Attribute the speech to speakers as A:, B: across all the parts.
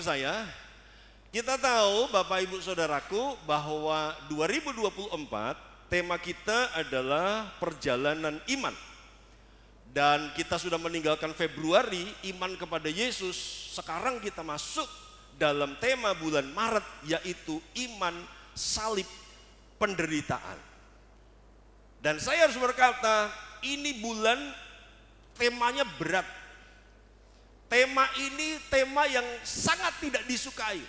A: saya. Kita tahu Bapak Ibu Saudaraku bahwa 2024 tema kita adalah perjalanan iman. Dan kita sudah meninggalkan Februari, iman kepada Yesus. Sekarang kita masuk dalam tema bulan Maret, yaitu iman salib penderitaan. Dan saya harus berkata, ini bulan temanya berat. Tema ini tema yang sangat tidak disukai.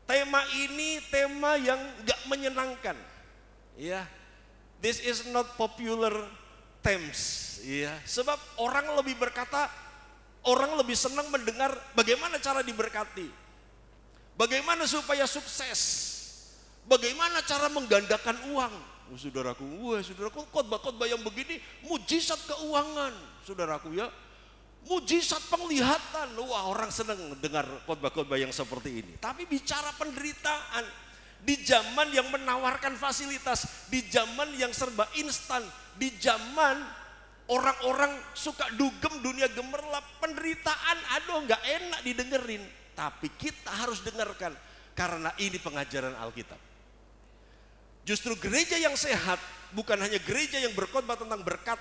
A: Tema ini tema yang gak menyenangkan. Ya, this is not popular themes. Ya, sebab orang lebih berkata, orang lebih senang mendengar bagaimana cara diberkati, bagaimana supaya sukses, bagaimana cara menggandakan uang. Saudaraku, saudaraku, khotbah-khotbah yang begini mujizat keuangan, saudaraku ya. Mujizat penglihatan, wah orang senang dengar khotbah-khotbah yang seperti ini. Tapi bicara penderitaan di zaman yang menawarkan fasilitas, di zaman yang serba instan, di zaman orang-orang suka dugem, dunia gemerlap, penderitaan, aduh nggak enak didengerin. Tapi kita harus dengarkan karena ini pengajaran Alkitab. Justru gereja yang sehat bukan hanya gereja yang berkhotbah tentang berkat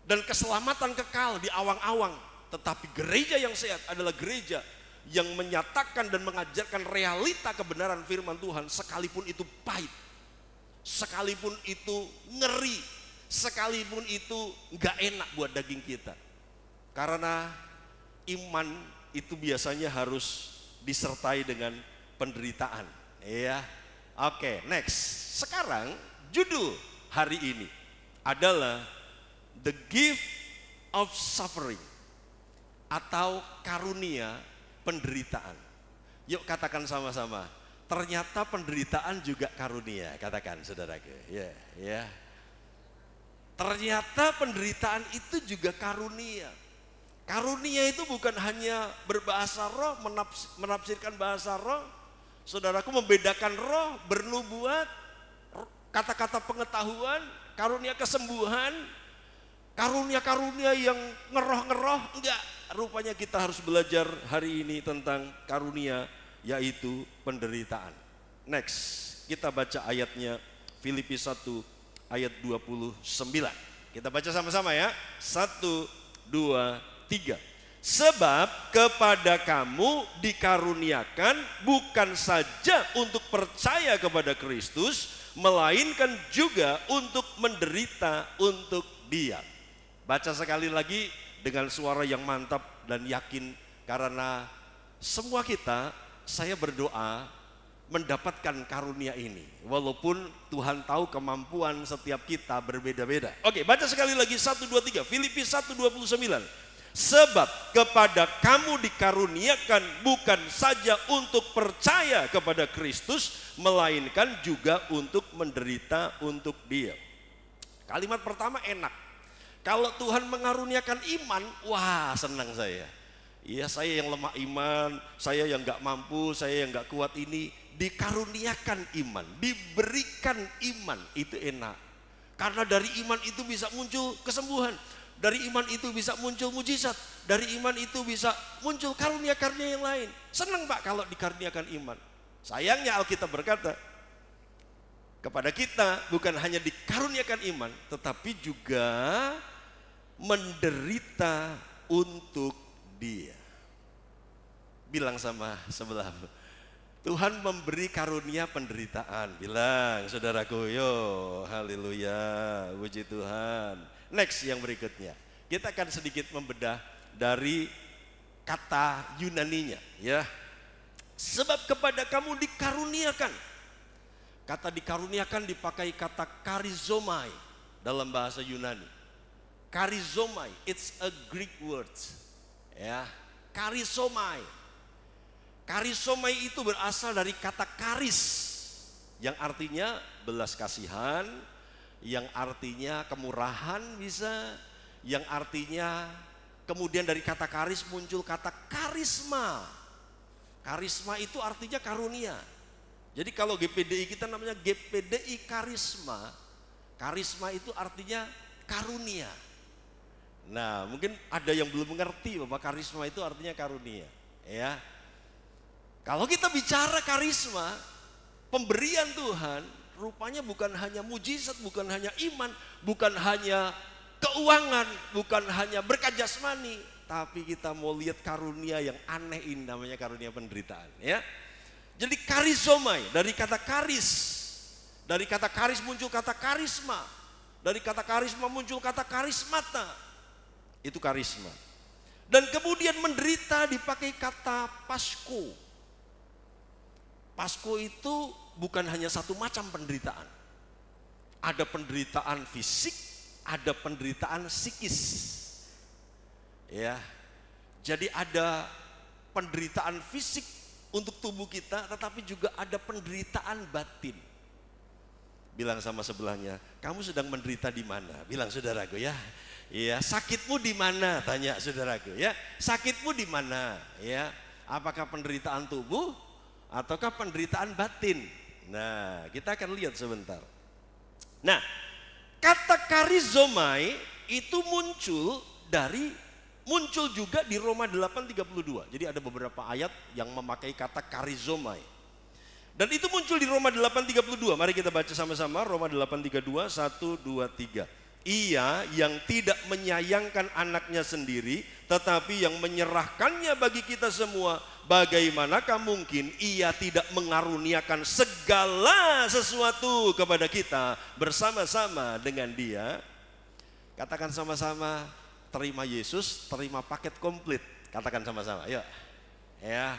A: dan keselamatan kekal di awang-awang, tetapi gereja yang sehat adalah gereja yang menyatakan dan mengajarkan realita kebenaran firman Tuhan, sekalipun itu pahit, sekalipun itu ngeri, sekalipun itu nggak enak buat daging kita. Karena iman itu biasanya harus disertai dengan penderitaan. Ya, oke, next. Sekarang judul hari ini adalah The Gift of Suffering, atau karunia penderitaan. Yuk katakan sama-sama, ternyata penderitaan juga karunia. Katakan saudaraku, ya, ya. Ternyata penderitaan itu juga karunia. Karunia itu bukan hanya berbahasa roh, menafsirkan bahasa roh. Saudaraku, membedakan roh, bernubuat, kata-kata pengetahuan, karunia kesembuhan, karunia-karunia yang ngeroh-ngeroh, enggak. Rupanya kita harus belajar hari ini tentang karunia, yaitu penderitaan. Next, kita baca ayatnya Filipi 1 ayat 29. Kita baca sama-sama ya. 1, 2, 3. Sebab kepada kamu dikaruniakan bukan saja untuk percaya kepada Kristus, melainkan juga untuk menderita untuk Dia. Baca sekali lagi dengan suara yang mantap dan yakin, karena semua kita, saya berdoa mendapatkan karunia ini. Walaupun Tuhan tahu kemampuan setiap kita berbeda-beda. Oke, baca sekali lagi 1, 2, 3. Filipi 1, 29. Sebab kepada kamu dikaruniakan bukan saja untuk percaya kepada Kristus, melainkan juga untuk menderita untuk Dia. Kalimat pertama enak. Kalau Tuhan mengaruniakan iman, wah senang saya. Iya, saya yang lemah iman, saya yang gak mampu, saya yang gak kuat ini, dikaruniakan iman, diberikan iman, itu enak. Karena dari iman itu bisa muncul kesembuhan, dari iman itu bisa muncul mujizat, dari iman itu bisa muncul karunia-karunia yang lain. Senang Pak kalau dikaruniakan iman. Sayangnya Alkitab berkata, kepada kita bukan hanya dikaruniakan iman, tetapi juga menderita untuk Dia. Bilang sama sebelah, Tuhan memberi karunia penderitaan. Bilang saudaraku, yo haleluya, puji Tuhan. Next yang berikutnya, kita akan sedikit membedah dari kata Yunaninya ya. Sebab kepada kamu dikaruniakan. Kata dikaruniakan dipakai kata karizomai dalam bahasa Yunani. Karizomai, it's a Greek word. Ya, karizomai. Karizomai itu berasal dari kata karis, yang artinya belas kasihan, yang artinya kemurahan bisa, yang artinya kemudian dari kata karis muncul kata karisma. Karisma itu artinya karunia. Jadi kalau GPDI kita namanya GPDI Karisma. Karisma itu artinya karunia. Nah, mungkin ada yang belum mengerti bahwa karisma itu artinya karunia, ya. Kalau kita bicara karisma, pemberian Tuhan, rupanya bukan hanya mujizat, bukan hanya iman, bukan hanya keuangan, bukan hanya berkat jasmani, tapi kita mau lihat karunia yang aneh ini, namanya karunia penderitaan, ya. Jadi karizomai, dari kata karis, dari kata karis muncul kata karisma, dari kata karisma muncul kata karismata, itu karisma. Dan kemudian menderita dipakai kata pasko. Pasko itu bukan hanya satu macam penderitaan. Ada penderitaan fisik, ada penderitaan psikis. Ya. Jadi ada penderitaan fisik untuk tubuh kita, tetapi juga ada penderitaan batin. Bilang sama sebelahnya, kamu sedang menderita di mana? Bilang saudaraku ya. Ya, sakitmu di mana? Tanya saudaraku ya. Sakitmu di mana? Ya. Apakah penderitaan tubuh ataukah penderitaan batin? Nah, kita akan lihat sebentar. Nah, kata karizomai itu muncul juga di Roma 8:32. Jadi ada beberapa ayat yang memakai kata karizomai. Dan itu muncul di Roma 8:32. Mari kita baca sama-sama Roma 8:32, 1, 2, 3. Ia yang tidak menyayangkan anaknya sendiri, tetapi yang menyerahkannya bagi kita semua, bagaimanakah mungkin ia tidak mengaruniakan segala sesuatu kepada kita bersama-sama dengan dia? Katakan sama-sama, terima Yesus, terima paket komplit. Katakan sama-sama, yuk. Ya.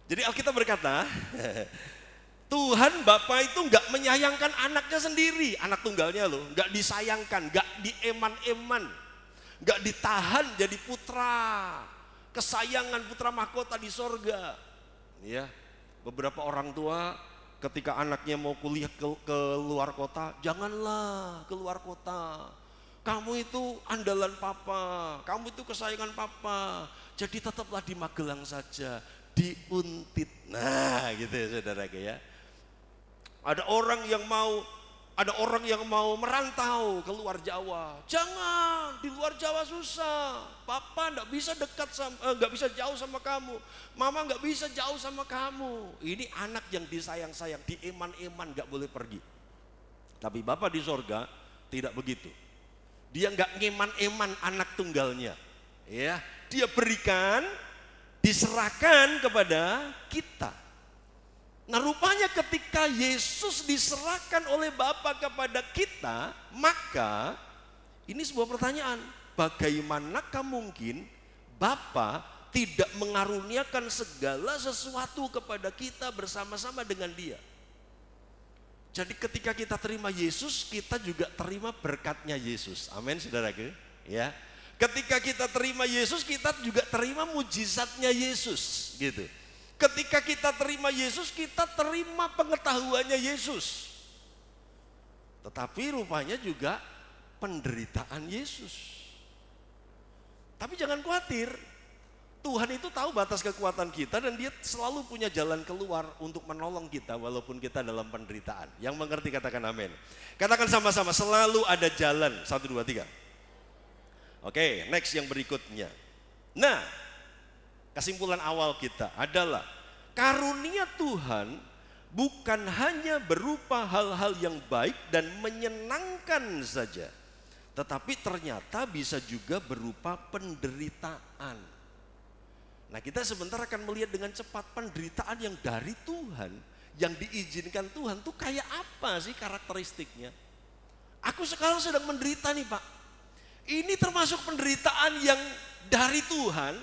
A: Jadi Alkitab berkata, Tuhan Bapa itu nggak menyayangkan anaknya sendiri, anak tunggalnya loh, nggak disayangkan, nggak dieman-eman, nggak ditahan jadi putra kesayangan, putra mahkota di sorga. Ya, beberapa orang tua ketika anaknya mau kuliah ke luar kota, janganlah keluar kota. Kamu itu andalan papa, kamu itu kesayangan papa, jadi tetaplah di Magelang saja, di Untit. Nah, gitu ya saudara ya. Ada orang yang mau merantau ke luar Jawa. Jangan, di luar Jawa susah. Papa nggak bisa nggak bisa jauh sama kamu. Mama nggak bisa jauh sama kamu. Ini anak yang disayang-sayang, dieman-eman, nggak boleh pergi. Tapi Bapa di sorga tidak begitu. Dia nggak ngeman-eman anak tunggalnya. Ya, dia berikan, diserahkan kepada kita. Nah, rupanya ketika Yesus diserahkan oleh Bapa kepada kita, maka ini sebuah pertanyaan, bagaimanakah mungkin Bapa tidak mengaruniakan segala sesuatu kepada kita bersama-sama dengan Dia? Jadi ketika kita terima Yesus, kita juga terima berkatnya Yesus. Amin, saudaraku. Ya. Ketika kita terima Yesus, kita juga terima mujizatnya Yesus, gitu. Ketika kita terima Yesus, kita terima pengetahuannya Yesus. Tetapi rupanya juga penderitaan Yesus. Tapi jangan khawatir, Tuhan itu tahu batas kekuatan kita dan Dia selalu punya jalan keluar untuk menolong kita walaupun kita dalam penderitaan. Yang mengerti katakan amin. Katakan sama-sama, selalu ada jalan. 1, 2, 3. Oke, next yang berikutnya. Nah, kesimpulan awal kita adalah karunia Tuhan bukan hanya berupa hal-hal yang baik dan menyenangkan saja, tetapi ternyata bisa juga berupa penderitaan. Nah, kita sebentar akan melihat dengan cepat penderitaan yang dari Tuhan, yang diizinkan Tuhan tuh kayak apa sih karakteristiknya. Aku sekarang sedang menderita nih Pak. Ini termasuk penderitaan yang dari Tuhan.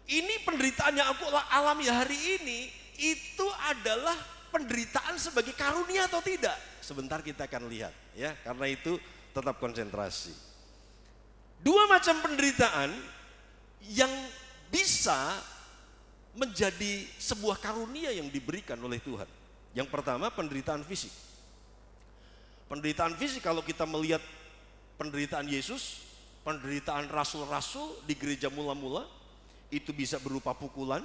A: Ini penderitaan yang aku alami hari ini, itu adalah penderitaan sebagai karunia atau tidak? Sebentar kita akan lihat ya, karena itu tetap konsentrasi. Dua macam penderitaan yang bisa menjadi sebuah karunia yang diberikan oleh Tuhan. Yang pertama penderitaan fisik. Penderitaan fisik kalau kita melihat penderitaan Yesus, penderitaan rasul-rasul di gereja mula-mula, itu bisa berupa pukulan,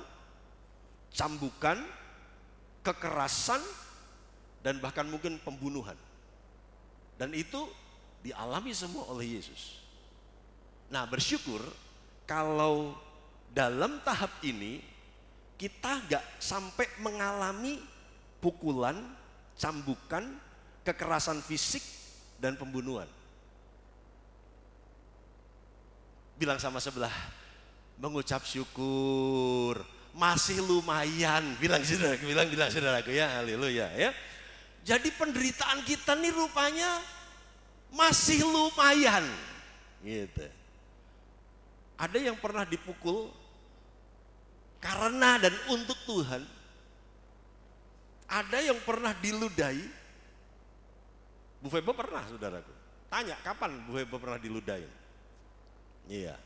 A: cambukan, kekerasan, dan bahkan mungkin pembunuhan. Dan itu dialami semua oleh Yesus. Nah, bersyukur kalau dalam tahap ini kita nggak sampai mengalami pukulan, cambukan, kekerasan fisik, dan pembunuhan. Bilang sama sebelah, mengucap syukur, masih lumayan. Bilang saudaraku ya, haleluya ya. Jadi penderitaan kita nih rupanya masih lumayan. Gitu. Ada yang pernah dipukul karena dan untuk Tuhan. Ada yang pernah diludahi. Bu Febo pernah, saudaraku. Tanya, kapan Bu Febo pernah diludahi? Iya.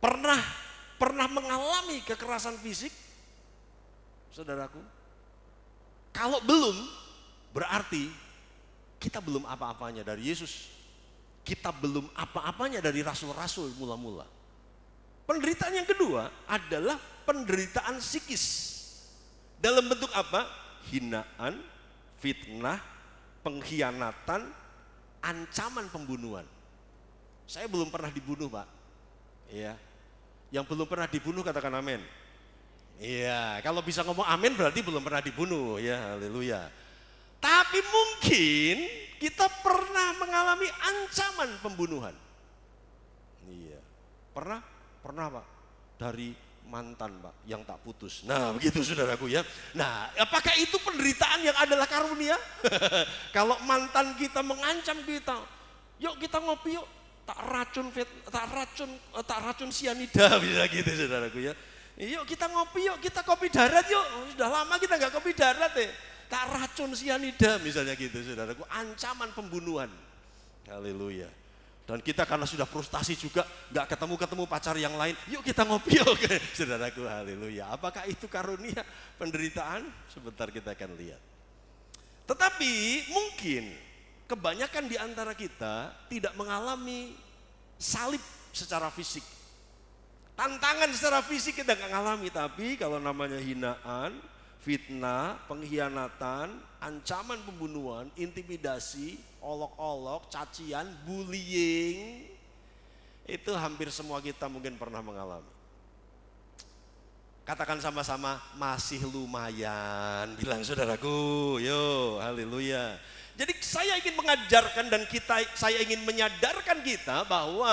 A: Pernah mengalami kekerasan fisik? Saudaraku. Kalau belum, berarti kita belum apa-apanya dari Yesus. Kita belum apa-apanya dari rasul-rasul mula-mula. Penderitaan yang kedua adalah penderitaan psikis. Dalam bentuk apa? Hinaan, fitnah, pengkhianatan, ancaman pembunuhan. Saya belum pernah dibunuh, Pak. Iya. Yang belum pernah dibunuh katakan amin. Iya, kalau bisa ngomong amin berarti belum pernah dibunuh, ya, haleluya. Tapi mungkin kita pernah mengalami ancaman pembunuhan. Iya. Pernah Pak. Dari mantan, Pak, yang tak putus. Nah, begitu saudaraku ya. Nah, apakah itu penderitaan yang adalah karunia? Kalau mantan kita mengancam kita, yuk kita ngopi yuk. Tak racun sianida, bisa gitu saudaraku ya. Yuk kita ngopi yuk, kita kopi darat yuk. Sudah lama kita nggak kopi darat ya. Tak racun sianida misalnya gitu saudaraku. Ancaman pembunuhan. Haleluya. Dan kita karena sudah frustasi juga, nggak ketemu pacar yang lain. Yuk kita ngopi yuk, saudaraku, haleluya. Apakah itu karunia penderitaan? Sebentar kita akan lihat. Tetapi mungkin kebanyakan di antara kita tidak mengalami salib secara fisik. Tantangan secara fisik kita nggak ngalami, tapi kalau namanya hinaan, fitnah, pengkhianatan, ancaman pembunuhan, intimidasi, olok-olok, cacian, bullying, itu hampir semua kita mungkin pernah mengalami. Katakan sama-sama, masih lumayan. Bilang saudaraku, yo, haleluya. Jadi saya ingin mengajarkan dan saya ingin menyadarkan kita bahwa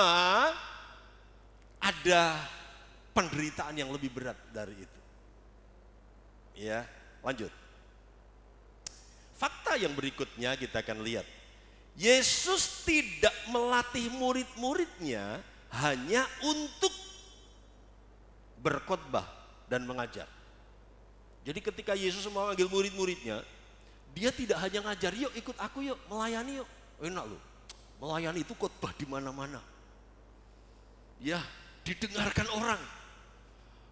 A: ada penderitaan yang lebih berat dari itu. Ya, lanjut. Fakta yang berikutnya kita akan lihat. Yesus tidak melatih murid-muridnya hanya untuk berkhotbah dan mengajar. Jadi ketika Yesus memanggil murid-muridnya, dia tidak hanya ngajar, yuk ikut aku yuk, melayani yuk. Enak loh, melayani itu khotbah di mana-mana. Ya, didengarkan orang.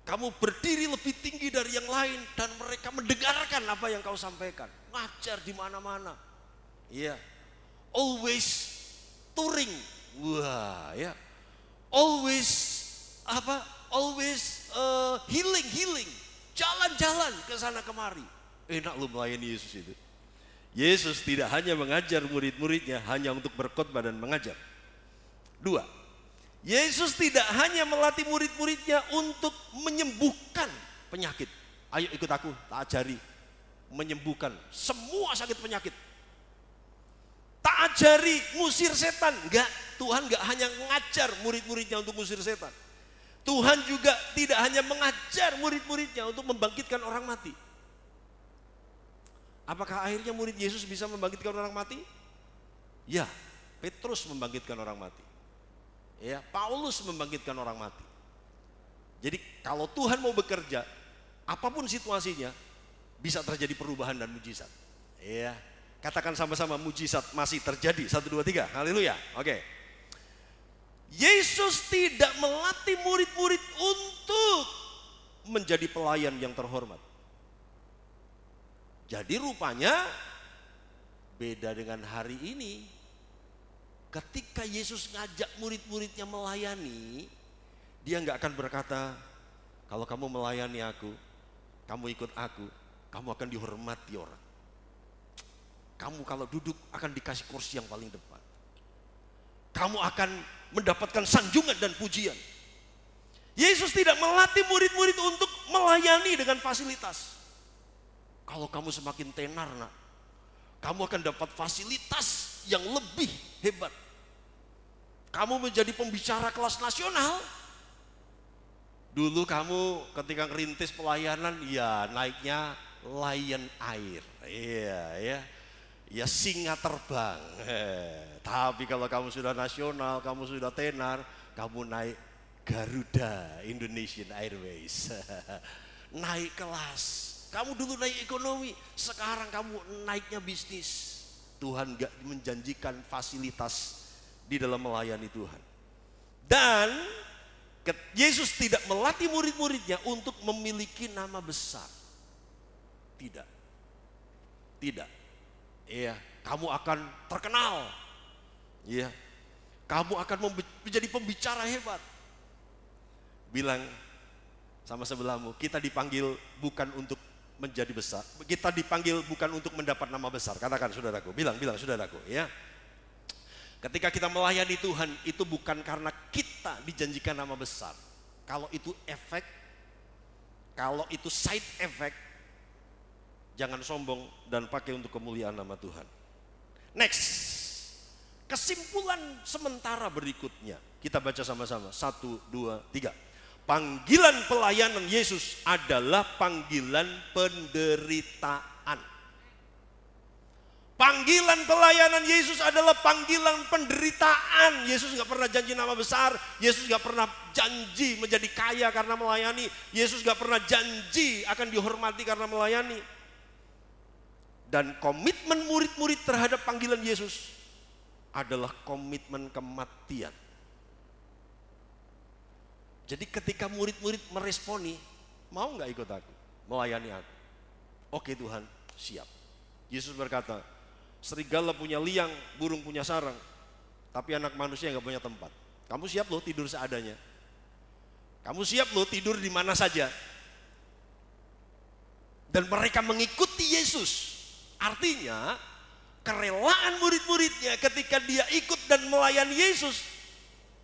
A: Kamu berdiri lebih tinggi dari yang lain dan mereka mendengarkan apa yang kau sampaikan. Ngajar di mana-mana. Iya. Always touring. Wah, ya. Always Always healing. Jalan-jalan ke sana kemari. Enak loh melayani Yesus itu. Yesus tidak hanya mengajar murid-muridnya hanya untuk berkhotbah dan mengajar. 2. Yesus tidak hanya melatih murid-muridnya untuk menyembuhkan penyakit. Ayo ikut aku, tak ajari. Menyembuhkan semua sakit penyakit. Tak ajari ngusir setan. Enggak, Tuhan enggak hanya mengajar murid-muridnya untuk ngusir setan. Tuhan juga tidak hanya mengajar murid-muridnya untuk membangkitkan orang mati. Apakah akhirnya murid Yesus bisa membangkitkan orang mati? Ya, Petrus membangkitkan orang mati. Ya, Paulus membangkitkan orang mati. Jadi kalau Tuhan mau bekerja, apapun situasinya, bisa terjadi perubahan dan mujizat. Ya, katakan sama-sama, mujizat masih terjadi. 1, 2, 3, haleluya. Oke. Yesus tidak melatih murid-murid untuk menjadi pelayan yang terhormat. Jadi rupanya beda dengan hari ini. Ketika Yesus ngajak murid-muridnya melayani, dia nggak akan berkata, kalau kamu melayani aku, kamu ikut aku, kamu akan dihormati orang. Kamu kalau duduk akan dikasih kursi yang paling depan. Kamu akan mendapatkan sanjungan dan pujian. Yesus tidak melatih murid-murid untuk melayani dengan fasilitas. Kalau kamu semakin tenar, nak, kamu akan dapat fasilitas yang lebih hebat. Kamu menjadi pembicara kelas nasional. Dulu kamu ketika ngerintis pelayanan, ya naiknya Lion Air. Iya, ya. Ya singa terbang. Tapi kalau kamu sudah nasional, kamu sudah tenar, kamu naik Garuda Indonesian Airways. Naik kelas. Kamu dulu naik ekonomi, sekarang kamu naiknya bisnis. Tuhan gak menjanjikan fasilitas di dalam melayani Tuhan. Dan Yesus tidak melatih murid-muridnya untuk memiliki nama besar. Tidak. Tidak. Iya, kamu akan terkenal. Iya. Kamu akan menjadi pembicara hebat. Bilang sama sebelahmu, kita dipanggil bukan untuk menjadi besar. Kita dipanggil bukan untuk mendapat nama besar. Katakan saudaraku, bilang saudaraku, ya. Ketika kita melayani Tuhan, itu bukan karena kita dijanjikan nama besar. Kalau itu efek, kalau itu side effect, jangan sombong dan pakai untuk kemuliaan nama Tuhan. Next, kesimpulan sementara berikutnya. Kita baca sama-sama, 1, 2, 3. Panggilan pelayanan Yesus adalah panggilan penderitaan. Panggilan pelayanan Yesus adalah panggilan penderitaan. Yesus gak pernah janji nama besar. Yesus gak pernah janji menjadi kaya karena melayani. Yesus gak pernah janji akan dihormati karena melayani. Dan komitmen murid-murid terhadap panggilan Yesus adalah komitmen kematian. Jadi ketika murid-murid meresponi, mau gak ikut aku, melayani aku? Oke Tuhan, siap. Yesus berkata, serigala punya liang, burung punya sarang, tapi anak manusia gak punya tempat. Kamu siap loh tidur seadanya. Kamu siap loh tidur di mana saja. Dan mereka mengikuti Yesus. Artinya kerelaan murid-muridnya ketika dia ikut dan melayani Yesus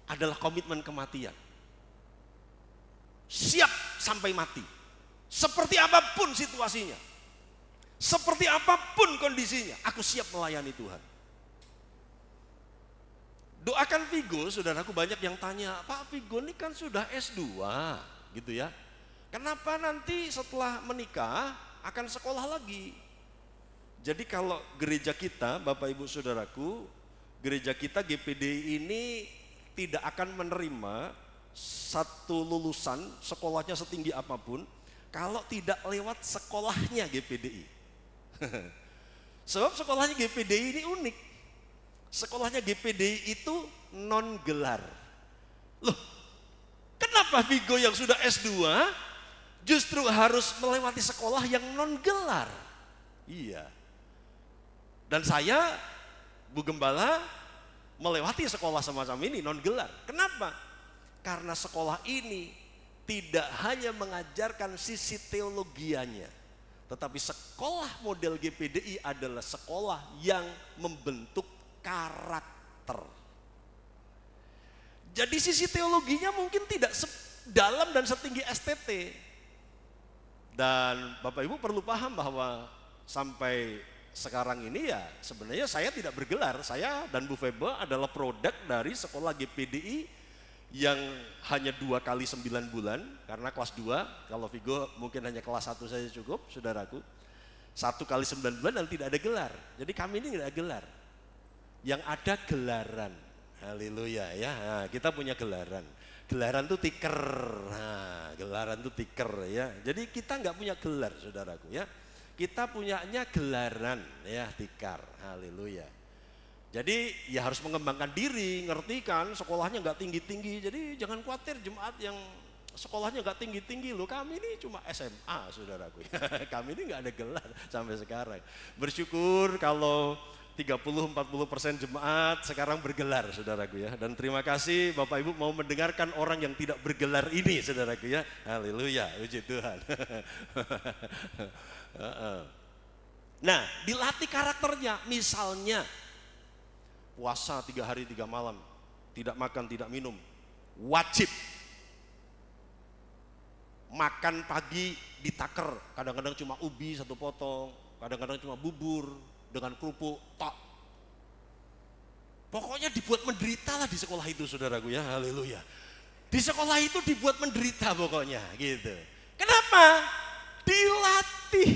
A: adalah komitmen kematian. Siap sampai mati. Seperti apapun situasinya. Seperti apapun kondisinya, aku siap melayani Tuhan. Doakan Vigo, saudaraku, banyak yang tanya, Pak Vigo ini kan sudah S2 gitu ya. Kenapa nanti setelah menikah akan sekolah lagi? Jadi kalau gereja kita, Bapak Ibu Saudaraku, gereja kita GPDI ini tidak akan menerima satu lulusan sekolahnya setinggi apapun kalau tidak lewat sekolahnya GPDI. Sebab sekolahnya GPDI ini unik. Sekolahnya GPDI itu non gelar. Loh, kenapa Vigo yang sudah S2 justru harus melewati sekolah yang non gelar? Iya. Dan saya, Bu Gembala, melewati sekolah semacam ini non gelar. Kenapa? Karena sekolah ini tidak hanya mengajarkan sisi teologianya, tetapi sekolah model GPDI adalah sekolah yang membentuk karakter. Jadi sisi teologinya mungkin tidak dalam dan setinggi STT. Dan Bapak Ibu perlu paham bahwa sampai sekarang ini ya sebenarnya saya tidak bergelar. Saya dan Bu Febe adalah produk dari sekolah GPDI yang hanya 2 kali 9 bulan, karena kelas 2, kalau Vigo mungkin hanya kelas 1 saja cukup, saudaraku. 1 kali 9 bulan dan tidak ada gelar. Jadi kami ini tidak ada gelar. Yang ada gelaran. Haleluya ya. Nah, kita punya gelaran. Gelaran itu tiker. Nah, gelaran itu tiker ya. Jadi kita nggak punya gelar, saudaraku ya. Kita punyanya gelaran ya, tikar. Haleluya. Jadi ya harus mengembangkan diri, ngerti kan, sekolahnya nggak tinggi-tinggi. Jadi jangan khawatir jemaat yang sekolahnya nggak tinggi-tinggi loh. Kami ini cuma SMA, saudaraku. Kami ini nggak ada gelar sampai sekarang. Bersyukur kalau 30-40% jemaat sekarang bergelar, saudaraku ya. Dan terima kasih Bapak Ibu mau mendengarkan orang yang tidak bergelar ini, saudaraku ya. Haleluya, puji Tuhan. Nah, dilatih karakternya, misalnya puasa 3 hari 3 malam, tidak makan, tidak minum, wajib. Makan pagi ditaker, kadang-kadang cuma ubi satu potong, kadang-kadang cuma bubur dengan kerupuk, tok. Pokoknya dibuat menderita lah di sekolah itu, saudaraku ya, haleluya. Di sekolah itu dibuat menderita pokoknya gitu. Kenapa? Dilatih.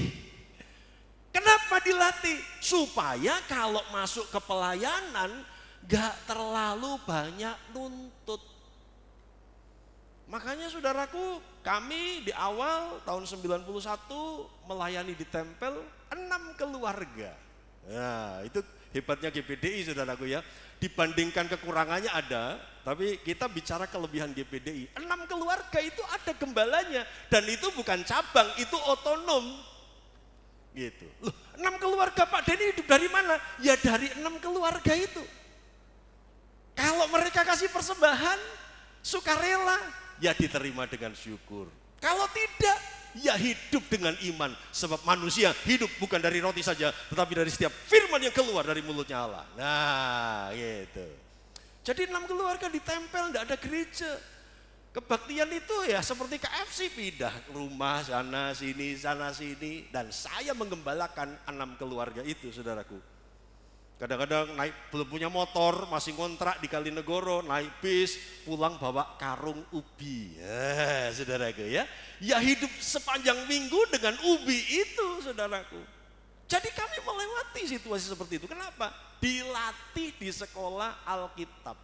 A: Kenapa dilatih? Supaya kalau masuk ke pelayanan gak terlalu banyak nuntut. Makanya saudaraku, kami di awal tahun 91 melayani di tempel 6 keluarga. Nah, itu hebatnya GPDI saudaraku ya. Dibandingkan kekurangannya ada, tapi kita bicara kelebihan GPDI. 6 keluarga itu ada gembalanya dan itu bukan cabang, itu otonom. Gitu. Loh, 6 keluarga Pak Denny hidup dari mana? Ya dari 6 keluarga itu. Kalau mereka kasih persembahan, sukarela, ya diterima dengan syukur. Kalau tidak, ya hidup dengan iman. Sebab manusia hidup bukan dari roti saja, tetapi dari setiap firman yang keluar dari mulutnya Allah. Nah, gitu. Jadi 6 keluarga ditempel, tidak ada gereja. Kebaktian itu ya seperti KFC, pindah rumah sana sini, dan saya menggembalakan 6 keluarga itu, saudaraku. Kadang-kadang naik belum punya motor, masih ngontrak di Kalinegoro, naik bis, pulang bawa karung ubi. Saudaraku ya. Ya hidup sepanjang minggu dengan ubi itu, saudaraku. Jadi kami melewati situasi seperti itu. Kenapa? Dilatih di sekolah Alkitab.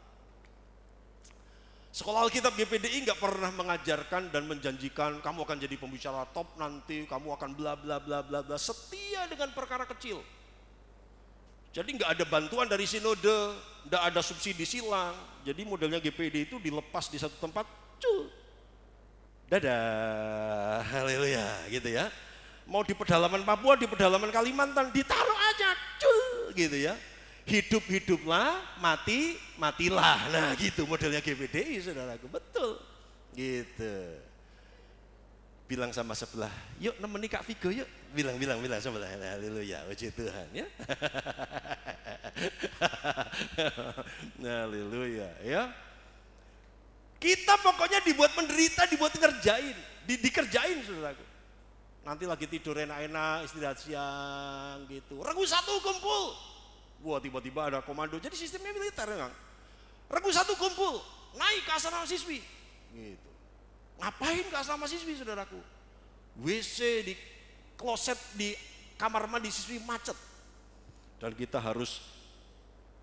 A: Sekolah Alkitab GPDI nggak pernah mengajarkan dan menjanjikan kamu akan jadi pembicara top nanti, kamu akan bla bla bla bla bla, setia dengan perkara kecil. Jadi nggak ada bantuan dari sinode, nggak ada subsidi silang. Jadi modelnya GPD itu dilepas di satu tempat, cul, dadah, haleluya, gitu ya. Mau di pedalaman Papua, di pedalaman Kalimantan, ditaruh aja, cul, gitu ya. Hidup-hiduplah, matilah. Nah gitu modelnya GPDI saudaraku, betul. Gitu. Bilang sama sebelah, yuk nemeni Kak Vigo yuk. Bilang sebelah, haleluya, puji Tuhan ya. Haleluya ya. Kita pokoknya dibuat menderita, dibuat ngerjain, dikerjain saudaraku. Nanti lagi tidur enak-enak, istirahat siang gitu. Regu 1 kumpul. Wah tiba-tiba ada komando, jadi sistemnya militer ya Kang. Regu 1 kumpul, naik ke asrama siswi. Gitu. Ngapain ke asrama siswi saudaraku? WC di kloset di kamar mandi siswi macet. Dan kita harus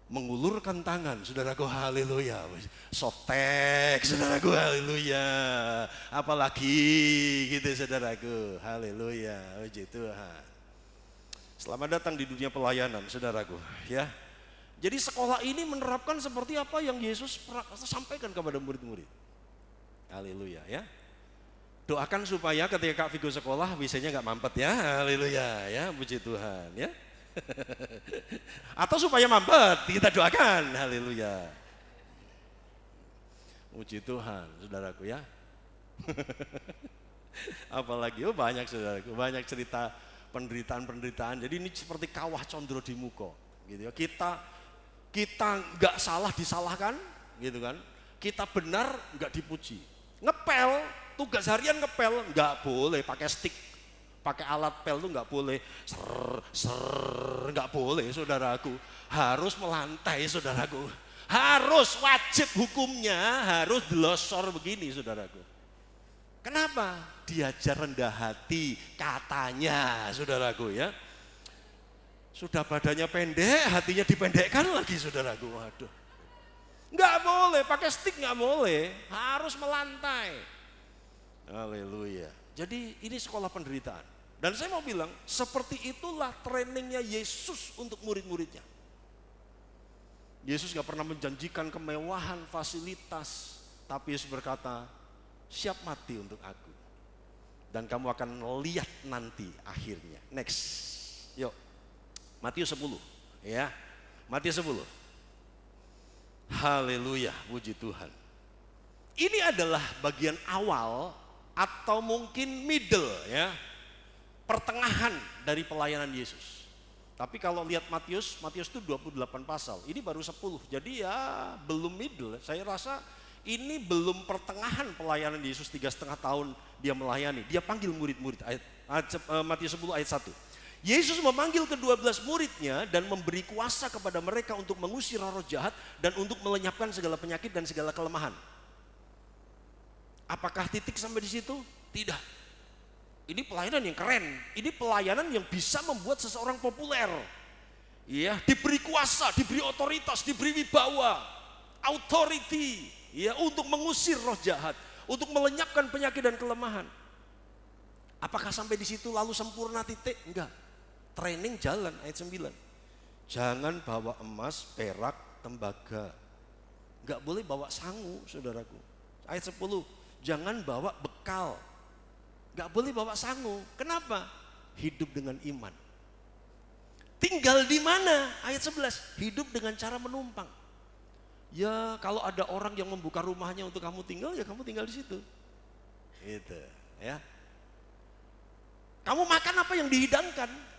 A: mengulurkan tangan, saudaraku, haleluya. Softtek, saudaraku, haleluya. Apalagi gitu saudaraku, haleluya, puji Tuhan. Selamat datang di dunia pelayanan, saudaraku, ya. Jadi sekolah ini menerapkan seperti apa yang Yesus sampaikan kepada murid-murid. Haleluya, ya. Doakan supaya ketika Kak Vigo sekolah, WC-nya nggak mampet ya, haleluya, ya, puji Tuhan, ya. Atau supaya mampet, kita doakan, haleluya. Puji Tuhan, saudaraku, ya. Apalagi, banyak saudaraku, banyak cerita penderitaan. Jadi ini seperti kawah condro di muka, gitu ya. Kita nggak salah disalahkan, gitu kan? Kita benar nggak dipuji. Ngepel, tugas harian ngepel nggak boleh pakai stick, pakai alat pel tuh nggak boleh, nggak boleh, saudaraku. Harus melantai, saudaraku. Harus wajib hukumnya, harus delosor begini, saudaraku. Kenapa? Diajar rendah hati katanya, saudaraku ya. Sudah badannya pendek, hatinya dipendekkan lagi, saudaraku. Waduh. Nggak boleh, pakai stick nggak boleh, harus melantai. Haleluya. Jadi ini sekolah penderitaan. Dan saya mau bilang, seperti itulah trainingnya Yesus untuk murid-muridnya. Yesus nggak pernah menjanjikan kemewahan, fasilitas, tapi Yesus berkata, siap mati untuk aku. Dan kamu akan lihat nanti akhirnya. Next. Yuk. Matius 10. Ya. Matius 10. Haleluya, puji Tuhan. Ini adalah bagian awal atau mungkin middle ya. Pertengahan dari pelayanan Yesus. Tapi kalau lihat Matius itu 28 pasal. Ini baru 10. Jadi ya belum middle. Saya rasa Ini belum pertengahan pelayanan Yesus 3,5 tahun dia melayani. Dia panggil murid-murid. Matius 10 ayat 1. Yesus memanggil ke-12 muridnya dan memberi kuasa kepada mereka untuk mengusir roh jahat dan untuk melenyapkan segala penyakit dan segala kelemahan. Apakah titik sampai di situ? Tidak. Ini pelayanan yang keren. Ini pelayanan yang bisa membuat seseorang populer. Ya, diberi kuasa, diberi otoritas, diberi wibawa, authority, ya, untuk mengusir roh jahat, untuk melenyapkan penyakit dan kelemahan. Apakah sampai di situ lalu sempurna titik? Enggak. Training jalan ayat 9. Jangan bawa emas, perak, tembaga. Enggak boleh bawa sangu, saudaraku. Ayat 10. Jangan bawa bekal. Enggak boleh bawa sangu. Kenapa? Hidup dengan iman. Tinggal di mana? Ayat 11. Hidup dengan cara menumpang. Ya, kalau ada orang yang membuka rumahnya untuk kamu tinggal, ya kamu tinggal di situ. Gitu, ya. Kamu makan apa yang dihidangkan?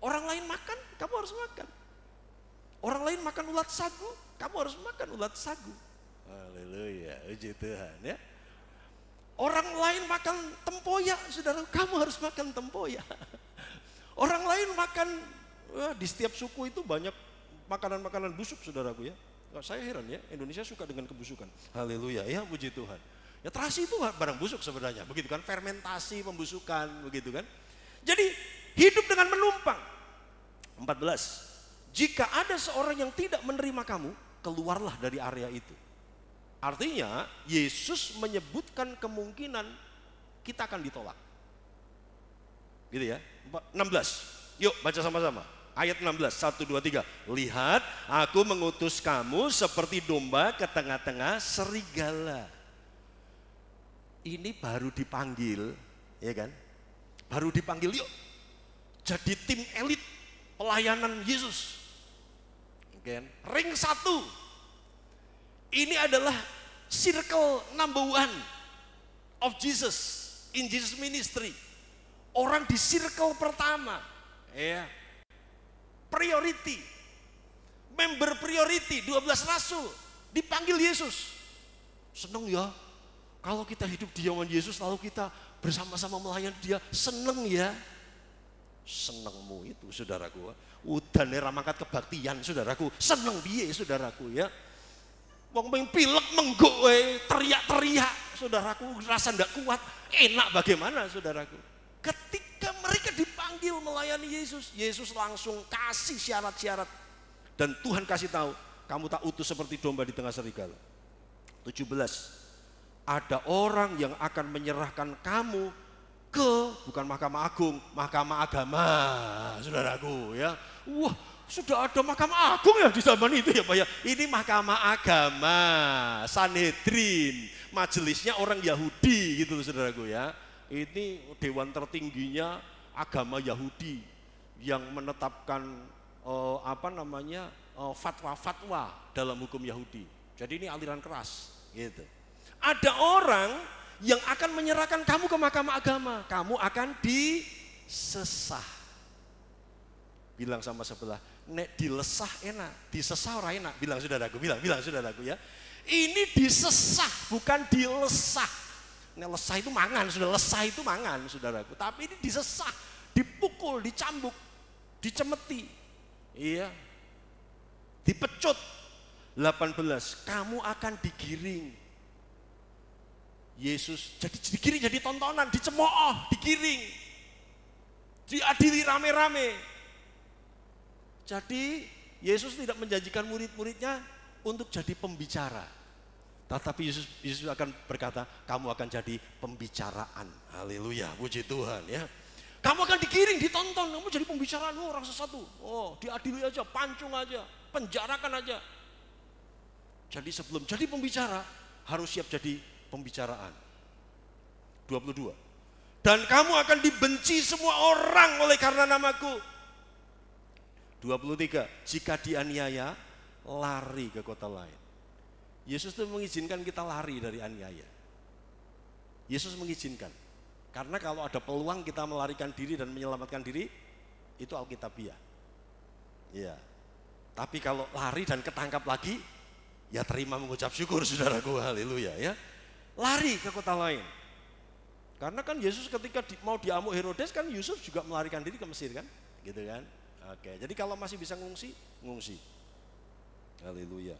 A: Orang lain makan, kamu harus makan. Orang lain makan ulat sagu, kamu harus makan ulat sagu. Haleluya, puji Tuhan, ya. Orang lain makan tempoyak, saudara, kamu harus makan tempoyak. Orang lain makan, di setiap suku itu banyak makanan-makanan busuk, saudaraku, ya. Saya heran, ya, Indonesia suka dengan kebusukan. Haleluya, ya, puji Tuhan. Ya, terasi itu barang busuk sebenarnya, begitu kan, fermentasi pembusukan, begitu kan. Jadi hidup dengan menumpang. 14. Jika ada seorang yang tidak menerima kamu, keluarlah dari area itu. Artinya Yesus menyebutkan kemungkinan kita akan ditolak. Gitu ya. 16. Yuk baca sama-sama. Ayat 16, 1, 2, 3. Lihat, aku mengutus kamu seperti domba ke tengah-tengah serigala. Ini baru dipanggil, ya kan? Baru dipanggil, yuk jadi tim elit pelayanan Yesus. Ring 1. Ini adalah circle number 1 of Jesus in Jesus ministry. Orang di circle pertama, ya. Priority. Member priority 12 rasul dipanggil Yesus. Seneng ya. Kalau kita hidup di zaman Yesus lalu kita bersama-sama melayani dia, seneng ya. Senengmu itu, saudaraku, udane ra mangkat kebaktian, saudaraku, seneng piye, saudaraku, ya. Wong ping pilek mengguk teriak-teriak, saudaraku, rasa ndak kuat, enak bagaimana, saudaraku. Ketika mereka dipanggil melayani Yesus, Yesus langsung kasih syarat-syarat. Dan Tuhan kasih tahu, kamu tak utus seperti domba di tengah serigala. 17. Ada orang yang akan menyerahkan kamu ke, bukan Mahkamah Agung, Mahkamah Agama, saudaraku, ya. Wah, sudah ada Mahkamah Agung ya di zaman itu, ya Pak, ya. Ini Mahkamah Agama, Sanhedrin, majelisnya orang Yahudi gitu, saudaraku, ya. Ini dewan tertingginya agama Yahudi yang menetapkan fatwa-fatwa dalam hukum Yahudi. Jadi ini aliran keras, gitu. Ada orang yang akan menyerahkan kamu ke Mahkamah Agama, kamu akan disesah. Bilang sama sebelah, nek dilesah enak, disesah ora enak. Bilang saudaraku, bilang saudaraku, ya. Ini disesah, bukan dilesah. Nek lesah itu mangan, sudah lesah itu mangan, saudaraku. Tapi ini disesah, dipukul, dicambuk, dicemeti, iya, dipecut. 18, kamu akan digiring. Yesus jadi digiring, jadi tontonan, dicemooh, digiring, diadili rame-rame. Jadi Yesus tidak menjanjikan murid-muridnya untuk jadi pembicara, tetapi Yesus akan berkata, kamu akan jadi pembicaraan. Haleluya, puji Tuhan, ya. Kamu akan digiring, ditonton, kamu jadi pembicaraan, orang sesatu. Oh, diadili aja, pancung aja, penjarakan aja. Jadi sebelum jadi pembicara harus siap jadi pembicaraan. 22. Dan kamu akan dibenci semua orang oleh karena namaku. 23. Jika dianiaya, lari ke kota lain. Yesus itu mengizinkan kita lari dari aniaya. Yesus mengizinkan. Karena kalau ada peluang kita melarikan diri dan menyelamatkan diri, itu Alkitabiah. Ya. Tapi kalau lari dan ketangkap lagi, ya terima mengucap syukur saudaraku, haleluya ya. Lari ke kota lain. Karena kan Yesus ketika mau diamuk Herodes kan Yusuf juga melarikan diri ke Mesir kan, gitu kan. Oke, jadi kalau masih bisa ngungsi, ngungsi. Haleluya.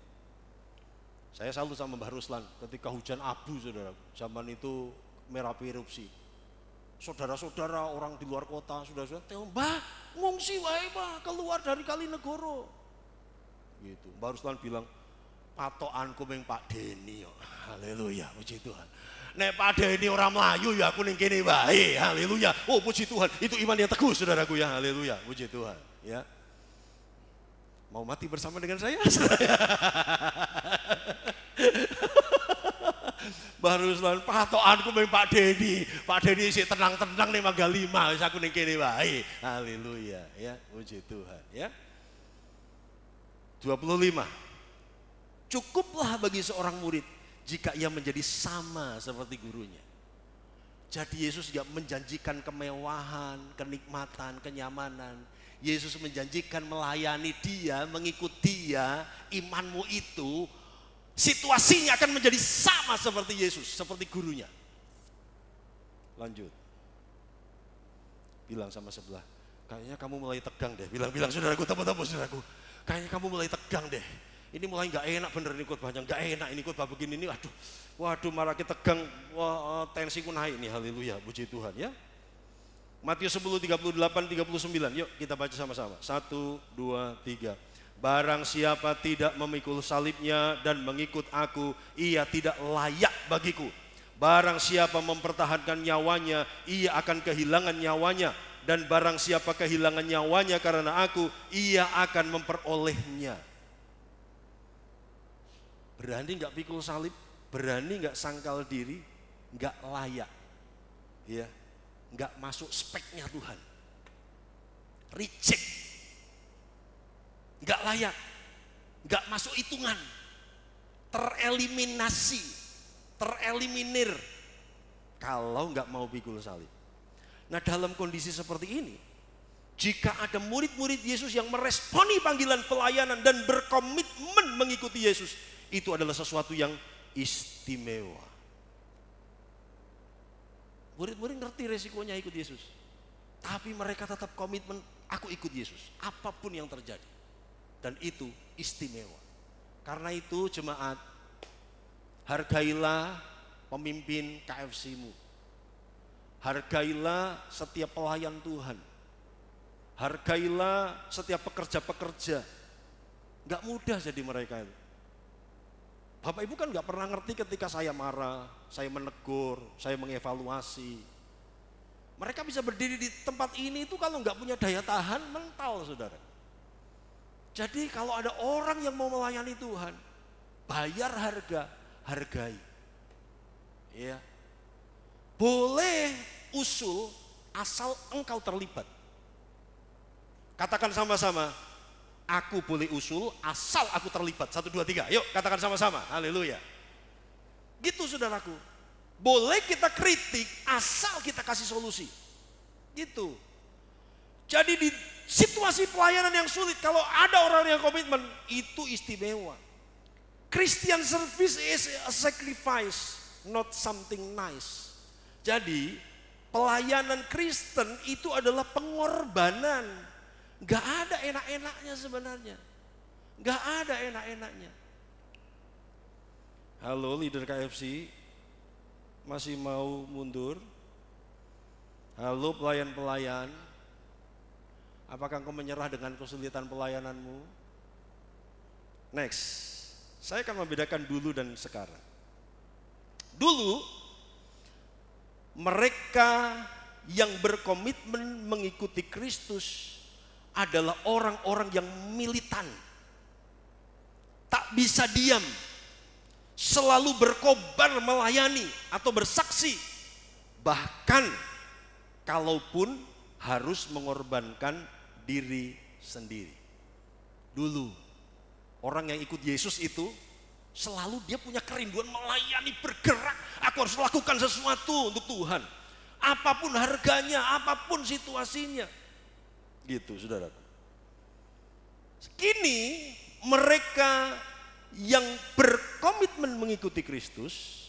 A: Saya salut sama Mbah Ruslan ketika hujan abu saudara, zaman itu Merapi erupsi. Saudara-saudara orang di luar kota, saudara-saudara, Mbah ngungsi wae Mbah, keluar dari Kalinegoro. Gitu. Mbah Ruslan bilang, patokanku meng Pak Deni yo. Haleluya, puji Tuhan. Nek Pak Deni orang Melayu ya aku ning kene wae. Haleluya. Oh puji Tuhan, itu iman yang teguh saudaraku ya. Haleluya, puji Tuhan ya. Mau mati bersama dengan saya? Baru Ruslan, patokanku meng Pak Deni. Pak Deni sih tenang-tenang nih Mangga 5, wis aku ning kene wae. Haleluya ya, puji Tuhan ya. 25. Cukuplah bagi seorang murid jika ia menjadi sama seperti gurunya. Jadi Yesus tidak menjanjikan kemewahan, kenikmatan, kenyamanan. Yesus menjanjikan melayani dia, mengikut dia, imanmu itu situasinya akan menjadi sama seperti Yesus, seperti gurunya. Lanjut. Bilang sama sebelah, kayaknya kamu mulai tegang deh. Bilang saudaraku, tepuk-tepuk saudaraku. Kayaknya kamu mulai tegang deh. Ini mulai nggak enak bener ini khotbahnya, nggak enak ini khotbah begini ini. Waduh malah kita tegang, tensiku naik nih. Haleluya, puji Tuhan ya. Matius 10, 38, 39. Yuk kita baca sama-sama. 1, 2, 3. Barang siapa tidak memikul salibnya dan mengikut aku, ia tidak layak bagiku. Barang siapa mempertahankan nyawanya, ia akan kehilangan nyawanya. Dan barang siapa kehilangan nyawanya karena aku, ia akan memperolehnya. Berani nggak pikul salib, berani nggak sangkal diri, nggak layak, ya, nggak masuk speknya Tuhan, reject, nggak layak, nggak masuk hitungan, tereliminasi, tereliminir kalau nggak mau pikul salib. Nah dalam kondisi seperti ini, jika ada murid-murid Yesus yang meresponi panggilan pelayanan dan berkomitmen mengikuti Yesus, itu adalah sesuatu yang istimewa. Murid-murid ngerti resikonya ikut Yesus, tapi mereka tetap komitmen, aku ikut Yesus apapun yang terjadi. Dan itu istimewa. Karena itu jemaat, hargailah pemimpin KFC-mu, hargailah setiap pelayan Tuhan, hargailah setiap pekerja-pekerja. Gak mudah jadi mereka itu. Bapak Ibu kan gak pernah ngerti ketika saya marah, saya menegur, saya mengevaluasi. Mereka bisa berdiri di tempat ini itu kalau gak punya daya tahan mental saudara. Jadi kalau ada orang yang mau melayani Tuhan, bayar harga, hargai. Ya. Boleh usul asal engkau terlibat. Katakan sama-sama, aku boleh usul asal aku terlibat. 1, 2, 3. Yuk katakan sama-sama. Haleluya. Gitu saudaraku. Boleh kita kritik asal kita kasih solusi. Gitu. Jadi di situasi pelayanan yang sulit, kalau ada orang yang komitmen, itu istimewa. Christian service is a sacrifice, not something nice. Jadi pelayanan Kristen itu adalah pengorbanan. Gak ada enak-enaknya sebenarnya. Gak ada enak-enaknya. Halo leader KFC, masih mau mundur? Halo pelayan-pelayan, apakah engkau menyerah dengan kesulitan pelayananmu? Next, saya akan membedakan dulu dan sekarang. Dulu, mereka yang berkomitmen mengikuti Kristus adalah orang-orang yang militan, tak bisa diam, selalu berkobar melayani atau bersaksi, bahkan kalaupun harus mengorbankan diri sendiri. Dulu orang yang ikut Yesus itu selalu dia punya kerinduan melayani, bergerak, aku harus lakukan sesuatu untuk Tuhan, apapun harganya, apapun situasinya. Gitu saudara. Kini mereka yang berkomitmen mengikuti Kristus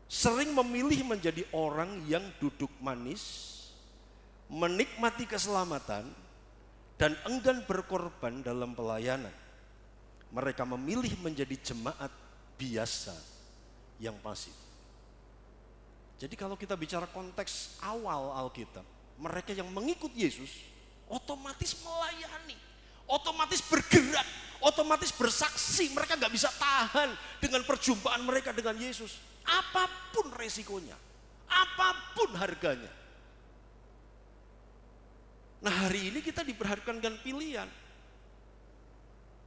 A: sering memilih menjadi orang yang duduk manis, menikmati keselamatan, dan enggan berkorban dalam pelayanan. Mereka memilih menjadi jemaat biasa yang pasif. Jadi kalau kita bicara konteks awal Alkitab, mereka yang mengikut Yesus otomatis melayani, otomatis bergerak, otomatis bersaksi. Mereka gak bisa tahan dengan perjumpaan mereka dengan Yesus. Apapun resikonya, apapun harganya. Nah, hari ini kita diperhadapkan dengan pilihan.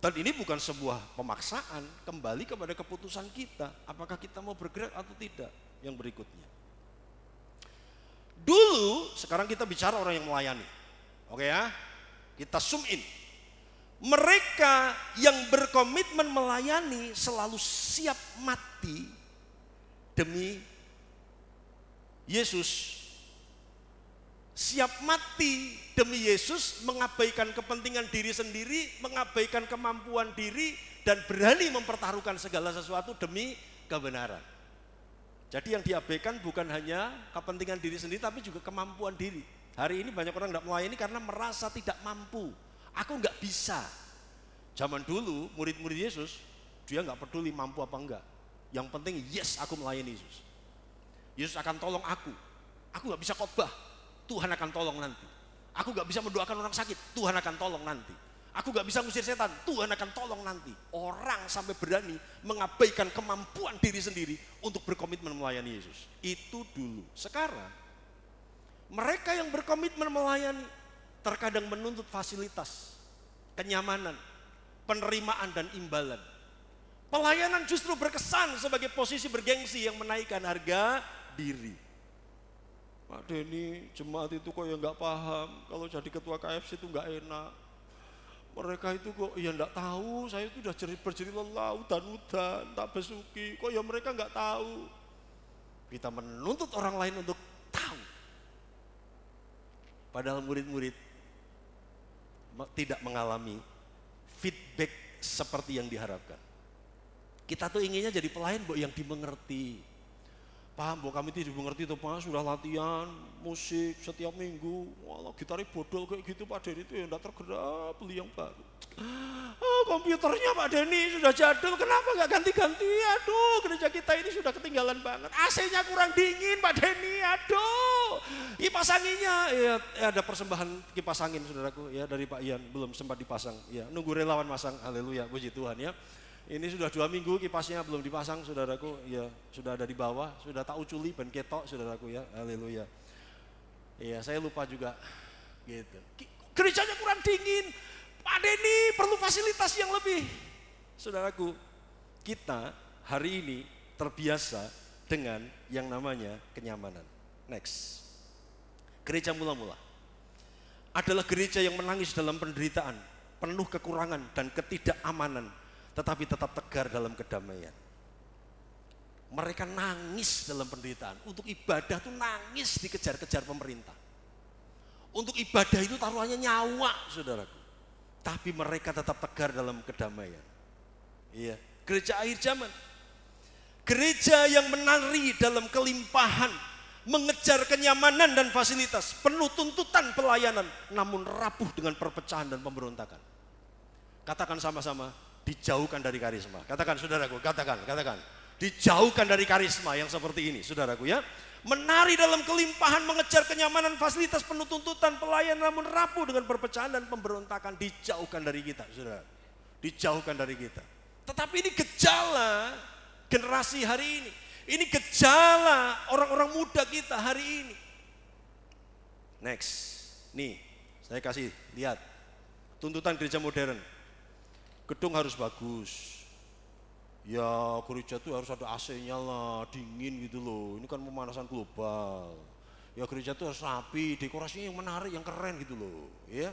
A: Dan ini bukan sebuah pemaksaan, kembali kepada keputusan kita. Apakah kita mau bergerak atau tidak? Yang berikutnya. Dulu, sekarang kita bicara orang yang melayani. Oke ya, kita zoom in. Mereka yang berkomitmen melayani selalu siap mati demi Yesus. Siap mati demi Yesus, mengabaikan kepentingan diri sendiri, mengabaikan kemampuan diri, dan berani mempertaruhkan segala sesuatu demi kebenaran. Jadi yang diabaikan bukan hanya kepentingan diri sendiri, tapi juga kemampuan diri. Hari ini banyak orang tidak melayani karena merasa tidak mampu. Aku nggak bisa. Zaman dulu murid-murid Yesus, dia nggak peduli mampu apa enggak. Yang penting yes, aku melayani Yesus. Yesus akan tolong aku. Aku nggak bisa khotbah, Tuhan akan tolong nanti. Aku gak bisa mendoakan orang sakit, Tuhan akan tolong nanti. Aku gak bisa ngusir setan, Tuhan akan tolong nanti. Orang sampai berani mengabaikan kemampuan diri sendiri untuk berkomitmen melayani Yesus. Itu dulu. Sekarang, mereka yang berkomitmen melayani terkadang menuntut fasilitas, kenyamanan, penerimaan dan imbalan. Pelayanan justru berkesan sebagai posisi bergengsi yang menaikkan harga diri. Pak Denny, jemaat itu kok ya nggak paham, kalau jadi ketua KFC itu nggak enak. Mereka itu kok ya nggak tahu, saya itu sudah berjeri lelah, udan-udan, tak besuki, kok ya mereka nggak tahu. Kita menuntut orang lain untuk tahu. Padahal murid-murid tidak mengalami feedback seperti yang diharapkan. Kita tuh inginnya jadi pelayan yang dimengerti. Paham, bahwa kami tidak mengerti itu Pak, sudah latihan musik setiap minggu, walau gitarnya bodol kayak gitu Pak Denny itu ya enggak tergerak, beli yang baru. Komputernya Pak Denny sudah jadul, kenapa nggak ganti-ganti? Aduh, gereja kita ini sudah ketinggalan banget. AC-nya kurang dingin Pak Denny, aduh. Kipas anginnya, ya ada persembahan kipas angin saudaraku ya dari Pak Ian, belum sempat dipasang. Ya, nunggu relawan masang, haleluya, puji Tuhan ya. Ini sudah 2 minggu kipasnya belum dipasang saudaraku, ya sudah ada di bawah, sudah tak uculi ben ketok saudaraku ya, haleluya. Iya, saya lupa juga gitu. Gerejanya kurang dingin, Pak Denny perlu fasilitas yang lebih. Saudaraku, kita hari ini terbiasa dengan yang namanya kenyamanan. Next. Gereja mula-mula adalah gereja yang menangis dalam penderitaan, penuh kekurangan dan ketidakamanan, tetapi tetap tegar dalam kedamaian. Mereka nangis dalam penderitaan. Untuk ibadah tuh nangis dikejar-kejar pemerintah. Untuk ibadah itu taruhannya nyawa, saudaraku. Tapi mereka tetap tegar dalam kedamaian. Iya, gereja akhir zaman. Gereja yang menari dalam kelimpahan, mengejar kenyamanan dan fasilitas, penuh tuntutan pelayanan, namun rapuh dengan perpecahan dan pemberontakan. Katakan sama-sama, dijauhkan dari karisma. Katakan saudaraku, katakan. Dijauhkan dari karisma yang seperti ini, saudaraku ya. Menari dalam kelimpahan, mengejar kenyamanan, fasilitas, penuh tuntutan, pelayan namun rapuh dengan perpecahan dan pemberontakan. Dijauhkan dari kita, saudara. Dijauhkan dari kita. Tetapi ini gejala generasi hari ini. Ini gejala orang-orang muda kita hari ini. Next. Nih, saya kasih lihat. Tuntutan gereja modern. Gedung harus bagus. Ya gereja itu harus ada AC-nya lah, dingin gitu loh. Ini kan pemanasan global. Ya gereja itu harus rapi, dekorasinya yang menarik, yang keren gitu loh. Ya,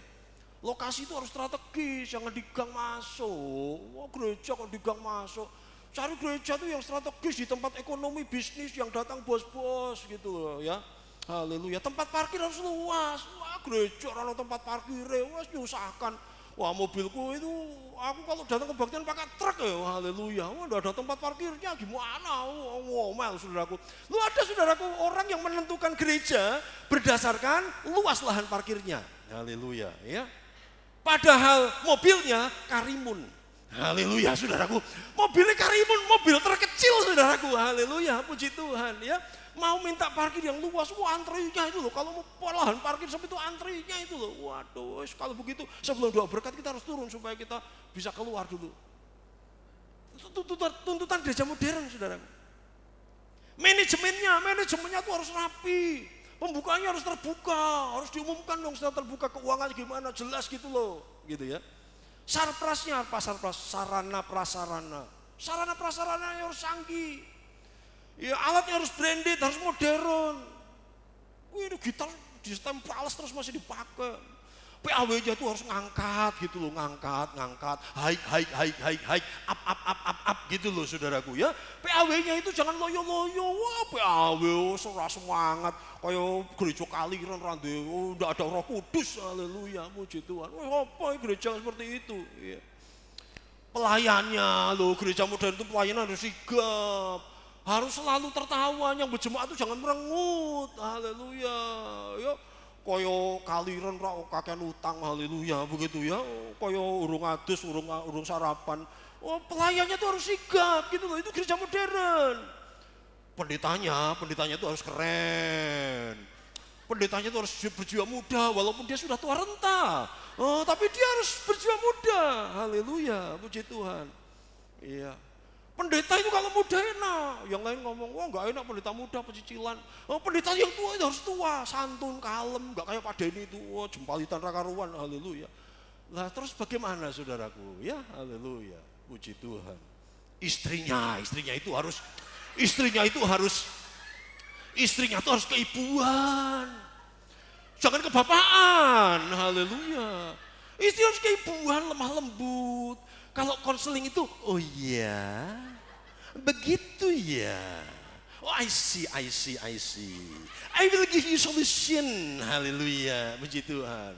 A: lokasi itu harus strategis, jangan di gang masuk. Wah gereja kok di gang masuk. Cari gereja itu yang strategis di tempat ekonomi bisnis yang datang bos-bos gitu loh ya. Haleluya. Tempat parkir harus luas. Wah gereja kalau tempat parkir, wah nyusahkan. Wah mobilku itu, aku kalau datang kebaktian pakai truk ya, haleluya. Wah udah ada tempat parkirnya gimana, ngomel saudaraku. Lu ada saudaraku orang yang menentukan gereja berdasarkan luas lahan parkirnya, haleluya ya. Padahal mobilnya Karimun, haleluya saudaraku. Mobilnya Karimun, mobil terkecil saudaraku, haleluya, puji Tuhan ya. Mau minta parkir yang luas, wah antrinya itu loh. Kalau mau lahan parkir sampai itu antrinya itu loh. Waduh, kalau begitu sebelum doa berkat kita harus turun supaya kita bisa keluar dulu. Tuntutan gereja modern, saudara. Manajemennya tuh harus rapi. Pembukaannya harus terbuka, harus diumumkan dong setelah terbuka keuangannya gimana, jelas gitu loh, gitu ya. Sarprasnya apa sarpras? Sarana prasarana. Sarana prasarana harus canggih. Ya alatnya harus branded, harus modern. Wih, gitar di stem pales terus masih dipakai. PAW-nya tuh harus ngangkat gitu loh, ngangkat, high, up gitu loh saudaraku ya. PAW-nya itu jangan loyo-loyo, wah PAW serah semangat. Kayak gereja Kaliran Rande, udah ada Roh Kudus, haleluya, puji Tuhan. Wah apa gereja seperti itu? Ya. Pelayannya loh, gereja modern itu pelayanan harus sigap. Harus selalu tertawa, yang berjemaat itu jangan merengut, haleluya. Ya, koyo Kaliran ra kakean utang, haleluya, begitu ya. Koyo urung adus, urung sarapan. Oh, pelayannya itu harus sigap gitu loh, itu gereja modern. Pendetanya itu harus keren. Pendetanya itu harus berjiwa muda, walaupun dia sudah tua renta. Oh, tapi dia harus berjiwa muda, haleluya, puji Tuhan. Iya. Pendeta itu kalau muda enak, yang lain ngomong, wah nggak enak pendeta muda, pecicilan. Oh, pendeta yang tua itu harus tua, santun, kalem, nggak kayak Pak Denny itu, wah jempalitan rakaruan, haleluya. Lah terus bagaimana saudaraku? Ya, haleluya, puji Tuhan. Istrinya itu harus keibuan. Jangan kebapaan, haleluya. Istri harus keibuan, lemah lembut. Kalau konseling itu, oh iya, begitu ya. Oh I see. I will give you solution, haleluya, puji Tuhan.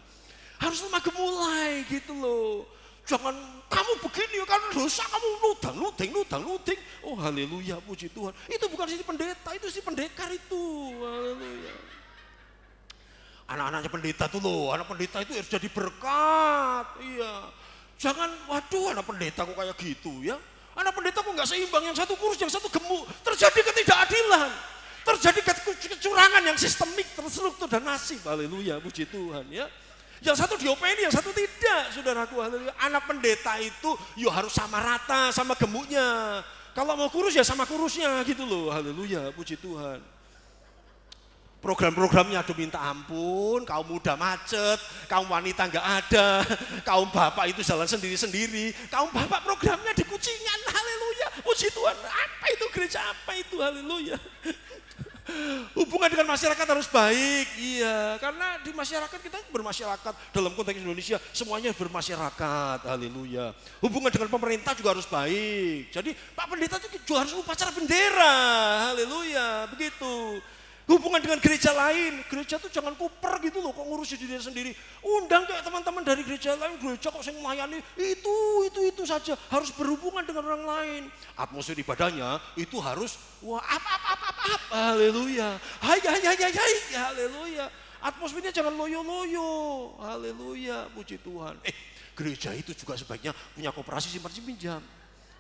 A: Harus lemah gemulai gitu loh. Jangan kamu begini kan dosa, kamu nudang. Oh haleluya, puji Tuhan. Itu bukan si pendeta, itu si pendekar itu, haleluya. Anak-anaknya pendeta tuh loh, anak pendeta itu harus jadi berkat, iya. Jangan, waduh anak pendeta kok kayak gitu ya. Anak pendeta kok nggak seimbang, yang satu kurus, yang satu gemuk. Terjadi ketidakadilan, terjadi kecurangan yang sistemik, terstruktur dan nasib. Haleluya, puji Tuhan ya. Yang satu diopeni, yang satu tidak, saudaraku. Haleluya. Anak pendeta itu ya harus sama rata sama gemuknya. Kalau mau kurus ya sama kurusnya gitu loh. Haleluya, puji Tuhan. Program-programnya aduh minta ampun, kaum muda macet, kaum wanita nggak ada, kaum bapak itu jalan sendiri-sendiri, kaum bapak programnya di Kucingan, haleluya, puji Tuhan. Apa itu gereja, apa itu, haleluya. Hubungan dengan masyarakat harus baik, iya, karena di masyarakat kita bermasyarakat, dalam konteks Indonesia semuanya bermasyarakat, haleluya. Hubungan dengan pemerintah juga harus baik, jadi Pak Pendeta juga harus upacara bendera, haleluya, begitu. Hubungan dengan gereja lain, gereja tuh jangan kuper gitu loh, kok ngurusin diri sendiri. Undang kayak teman-teman dari gereja lain, gereja kok saya melayani, itu saja. Harus berhubungan dengan orang lain. Atmosfer ibadahnya itu harus, wah haleluya. Hai, haleluya. Atmosfernya jangan loyo-loyo, haleluya, puji Tuhan. Gereja itu juga sebaiknya punya koperasi simpan pinjam.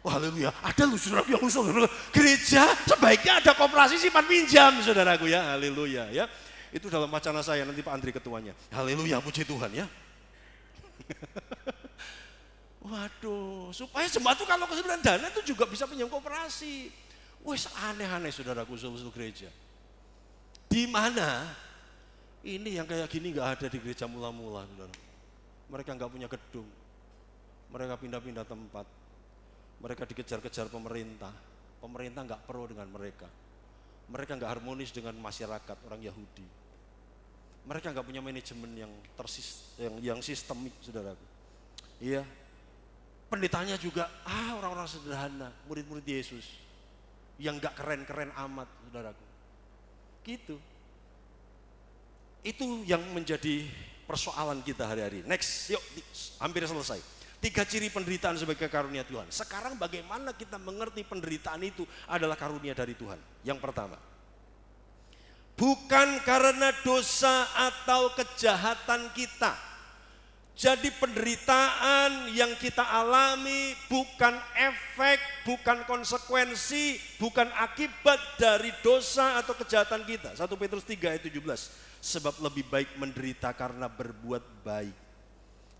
A: Wah, haleluya, ada lu saudara yang usul gereja sebaiknya ada koperasi simpan pinjam saudaraku ya, haleluya ya. Itu dalam wacana saya, nanti Pak Andri ketuanya. Haleluya, puji Tuhan ya. Waduh, supaya jemaat itu kalau kesulitan dana itu juga bisa pinjam koperasi. Wes aneh-aneh saudaraku usul-usul gereja. Di mana ini yang kayak gini nggak ada di gereja mula-mula saudara. Mereka nggak punya gedung, mereka pindah-pindah tempat. Mereka dikejar-kejar pemerintah nggak pro dengan mereka. Mereka nggak harmonis dengan masyarakat orang Yahudi. Mereka nggak punya manajemen yang sistemik, saudaraku. Iya. Pendetanya juga orang-orang sederhana, murid-murid Yesus yang nggak keren-keren amat, saudaraku. Gitu. Itu yang menjadi persoalan kita hari-hari. Next, yuk, hampir selesai. 3 ciri penderitaan sebagai karunia Tuhan. Sekarang bagaimana kita mengerti penderitaan itu adalah karunia dari Tuhan? Yang pertama, bukan karena dosa atau kejahatan kita. Jadi penderitaan yang kita alami bukan efek, bukan konsekuensi, bukan akibat dari dosa atau kejahatan kita. 1 Petrus 3 ayat 17. Sebab lebih baik menderita karena berbuat baik,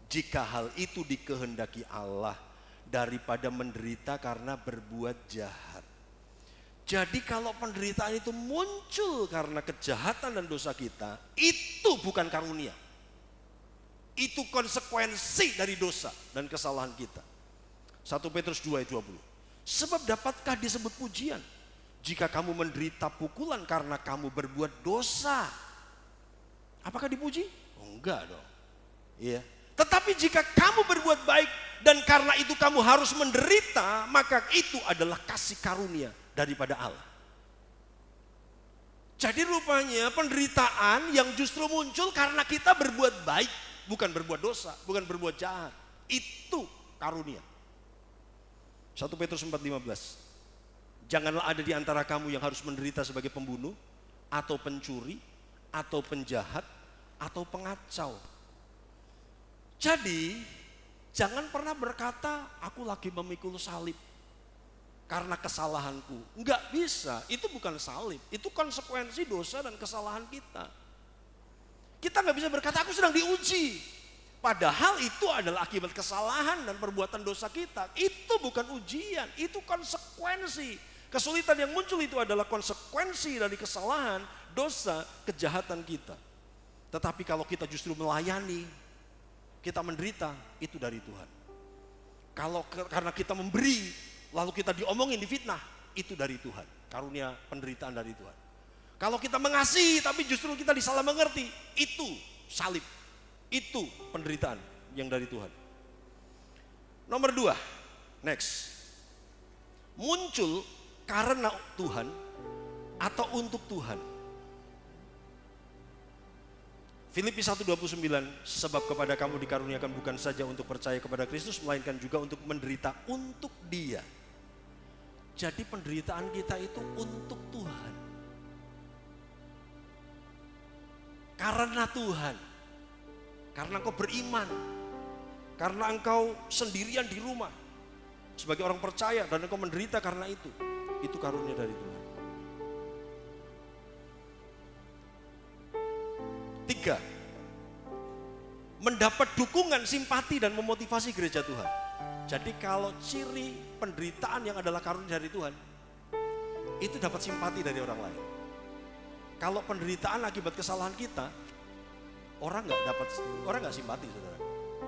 A: jika hal itu dikehendaki Allah, daripada menderita karena berbuat jahat. Jadi kalau penderitaan itu muncul karena kejahatan dan dosa kita, itu bukan karunia. Itu konsekuensi dari dosa dan kesalahan kita. 1 Petrus 2 ayat 20. Sebab dapatkah disebut pujian jika kamu menderita pukulan karena kamu berbuat dosa? Apakah dipuji? Oh, enggak dong. Iya. Tetapi jika kamu berbuat baik dan karena itu kamu harus menderita, maka itu adalah kasih karunia daripada Allah. Jadi rupanya penderitaan yang justru muncul karena kita berbuat baik, bukan berbuat dosa, bukan berbuat jahat. Itu karunia. 1 Petrus 4:15. Janganlah ada di antara kamu yang harus menderita sebagai pembunuh, atau pencuri, atau penjahat, atau pengacau. Jadi jangan pernah berkata aku lagi memikul salib karena kesalahanku. Enggak bisa, itu bukan salib, itu konsekuensi dosa dan kesalahan kita. Kita nggak bisa berkata aku sedang diuji, padahal itu adalah akibat kesalahan dan perbuatan dosa kita. Itu bukan ujian, itu konsekuensi. Kesulitan yang muncul itu adalah konsekuensi dari kesalahan, dosa, kejahatan kita. Tetapi kalau kita justru melayani, kita menderita, itu dari Tuhan. Kalau karena kita memberi, lalu kita diomongin, difitnah, itu dari Tuhan. Karunia penderitaan dari Tuhan. Kalau kita mengasihi tapi justru kita disalah mengerti, itu salib. Itu penderitaan yang dari Tuhan. Nomor 2, next. Muncul karena Tuhan atau untuk Tuhan. Filipi 1:29, sebab kepada kamu dikaruniakan bukan saja untuk percaya kepada Kristus, melainkan juga untuk menderita untuk Dia. Jadi penderitaan kita itu untuk Tuhan. Karena Tuhan. Karena engkau beriman. Karena engkau sendirian di rumah. Sebagai orang percaya dan engkau menderita karena itu. Itu karunia dari Tuhan. 3, mendapat dukungan, simpati dan memotivasi gereja Tuhan. Jadi kalau ciri penderitaan yang adalah karunia dari Tuhan, itu dapat simpati dari orang lain. Kalau penderitaan akibat kesalahan kita, orang nggak simpati, saudara.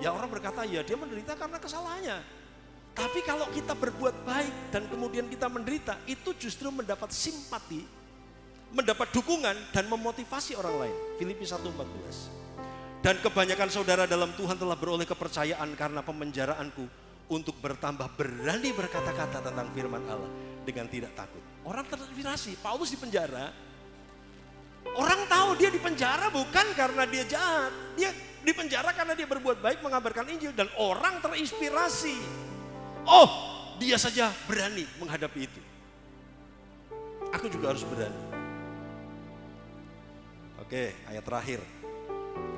A: Ya orang berkata ya dia menderita karena kesalahannya. Tapi kalau kita berbuat baik dan kemudian kita menderita, itu justru mendapat simpati, mendapat dukungan dan memotivasi orang lain. Filipi 1:14. Dan kebanyakan saudara dalam Tuhan telah beroleh kepercayaan karena pemenjaraanku, untuk bertambah berani berkata-kata tentang firman Allah dengan tidak takut. Orang terinspirasi, Paulus di penjara. Orang tahu dia di penjara bukan karena dia jahat. Dia di penjara karena dia berbuat baik, mengabarkan Injil, dan orang terinspirasi. Oh, dia saja berani menghadapi itu. Aku juga harus berani. Oke, ayat terakhir.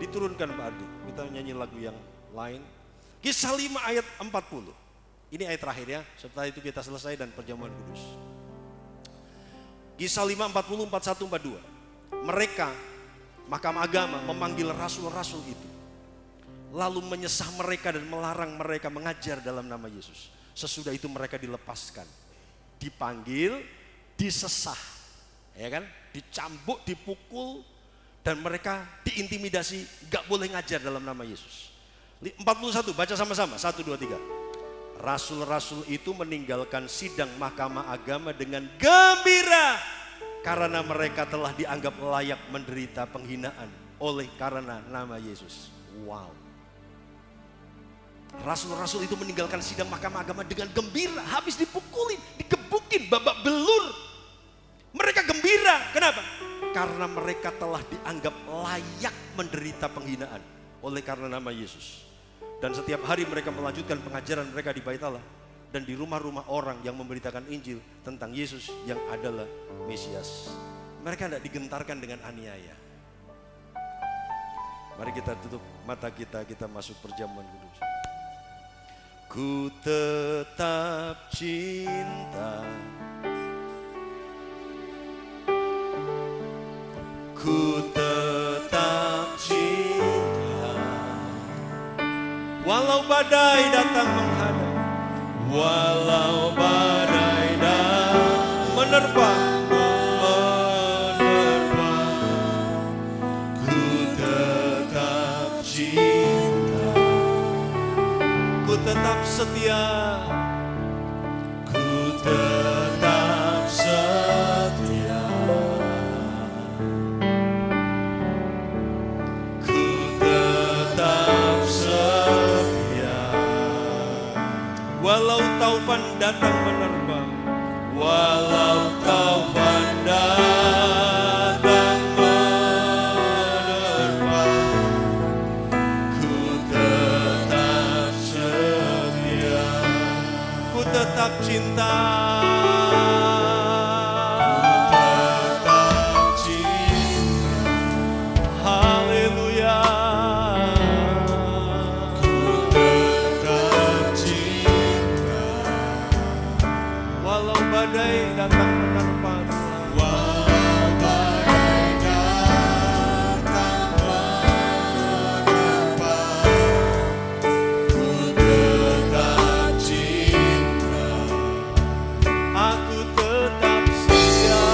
A: Diturunkan Pak Ardi. Kita nyanyi lagu yang lain. Kisah 5 ayat 40. Ini ayat terakhir ya. Setelah itu kita selesai dan perjamuan kudus. Kisah 5, 40, 41, 42. Mereka, Mahkamah Agama, memanggil rasul-rasul itu. Lalu menyesah mereka dan melarang mereka mengajar dalam nama Yesus. Sesudah itu mereka dilepaskan. Dipanggil, disesah. Ya kan? Dicambuk, dipukul, dan mereka diintimidasi, gak boleh ngajar dalam nama Yesus. 41, baca sama-sama, 1, 2, 3. Rasul-rasul itu meninggalkan sidang Mahkamah Agama dengan gembira, karena mereka telah dianggap layak menderita penghinaan oleh karena nama Yesus. Wow. Rasul-rasul itu meninggalkan sidang Mahkamah Agama dengan gembira, habis dipukulin, digebukin, babak belur. Mereka gembira, kenapa? Karena mereka telah dianggap layak menderita penghinaan oleh karena nama Yesus. Dan setiap hari mereka melanjutkan pengajaran mereka di Bait Allah dan di rumah-rumah orang yang memberitakan Injil tentang Yesus yang adalah Mesias. Mereka tidak digentarkan dengan aniaya. Mari kita tutup mata kita masuk perjamuan kudus. Ku tetap cinta, ku tetap cinta, walau badai datang menghadap, walau badai datang menerpa, ku tetap cinta, ku tetap setia, ku tetap setia, ku tetap setia, walau taufan datang menerpa, walau taufan datang menerpa, ku tetap setia, ku tetap cinta, ku tetap cinta, haleluya, ku tetap cinta, walau badai datang menerpa, walau badai datang menerpa, ku tetap cinta, aku tetap setia,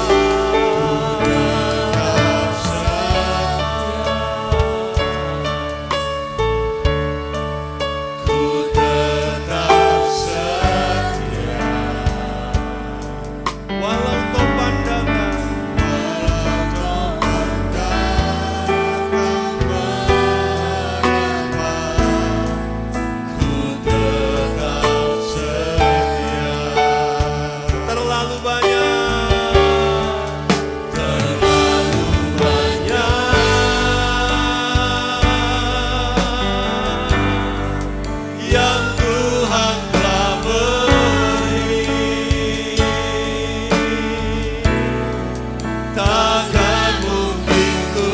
A: ku tetap setia, walau topan datang, ku tetap setia, terlalu banyak, terlalu banyak yang Tuhan telah beri, takkan mungkin ku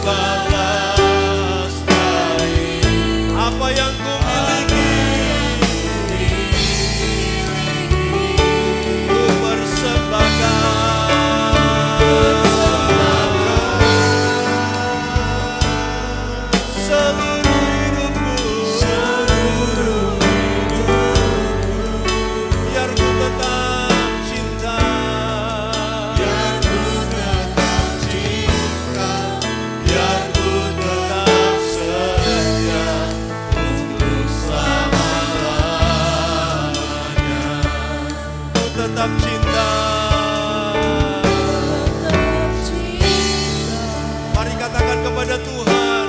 A: balas balik apa yang ku miliki, ku persembahkan seluruh hidupku, biar ku tetap cinta, biar ku tetap cinta, biar ku tetap setia untuk selama-lamanya, ku tetap cinta. Mari katakan kepada Tuhan,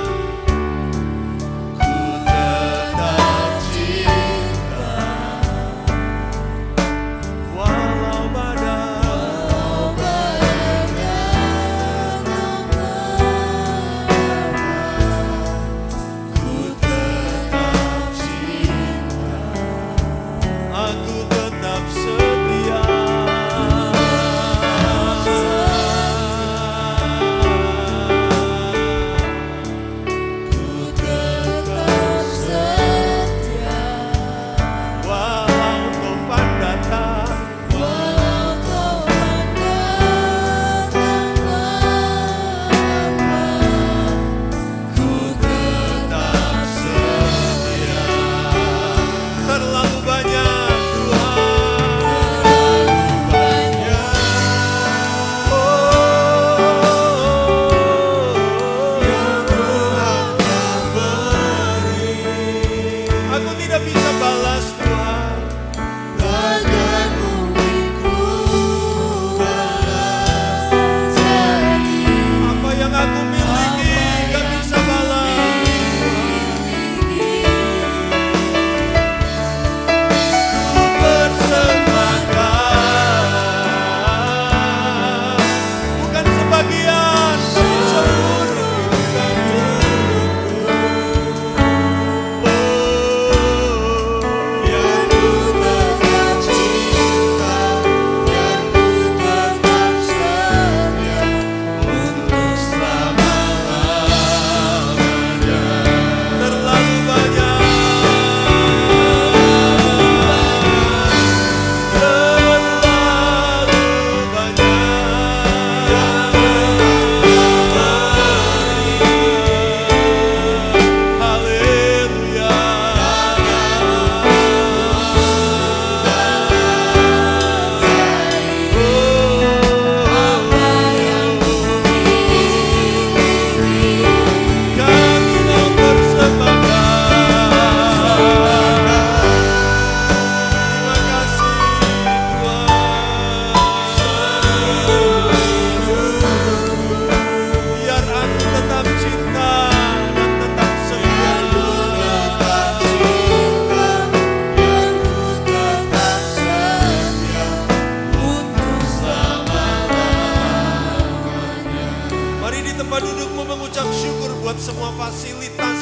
A: fasilitas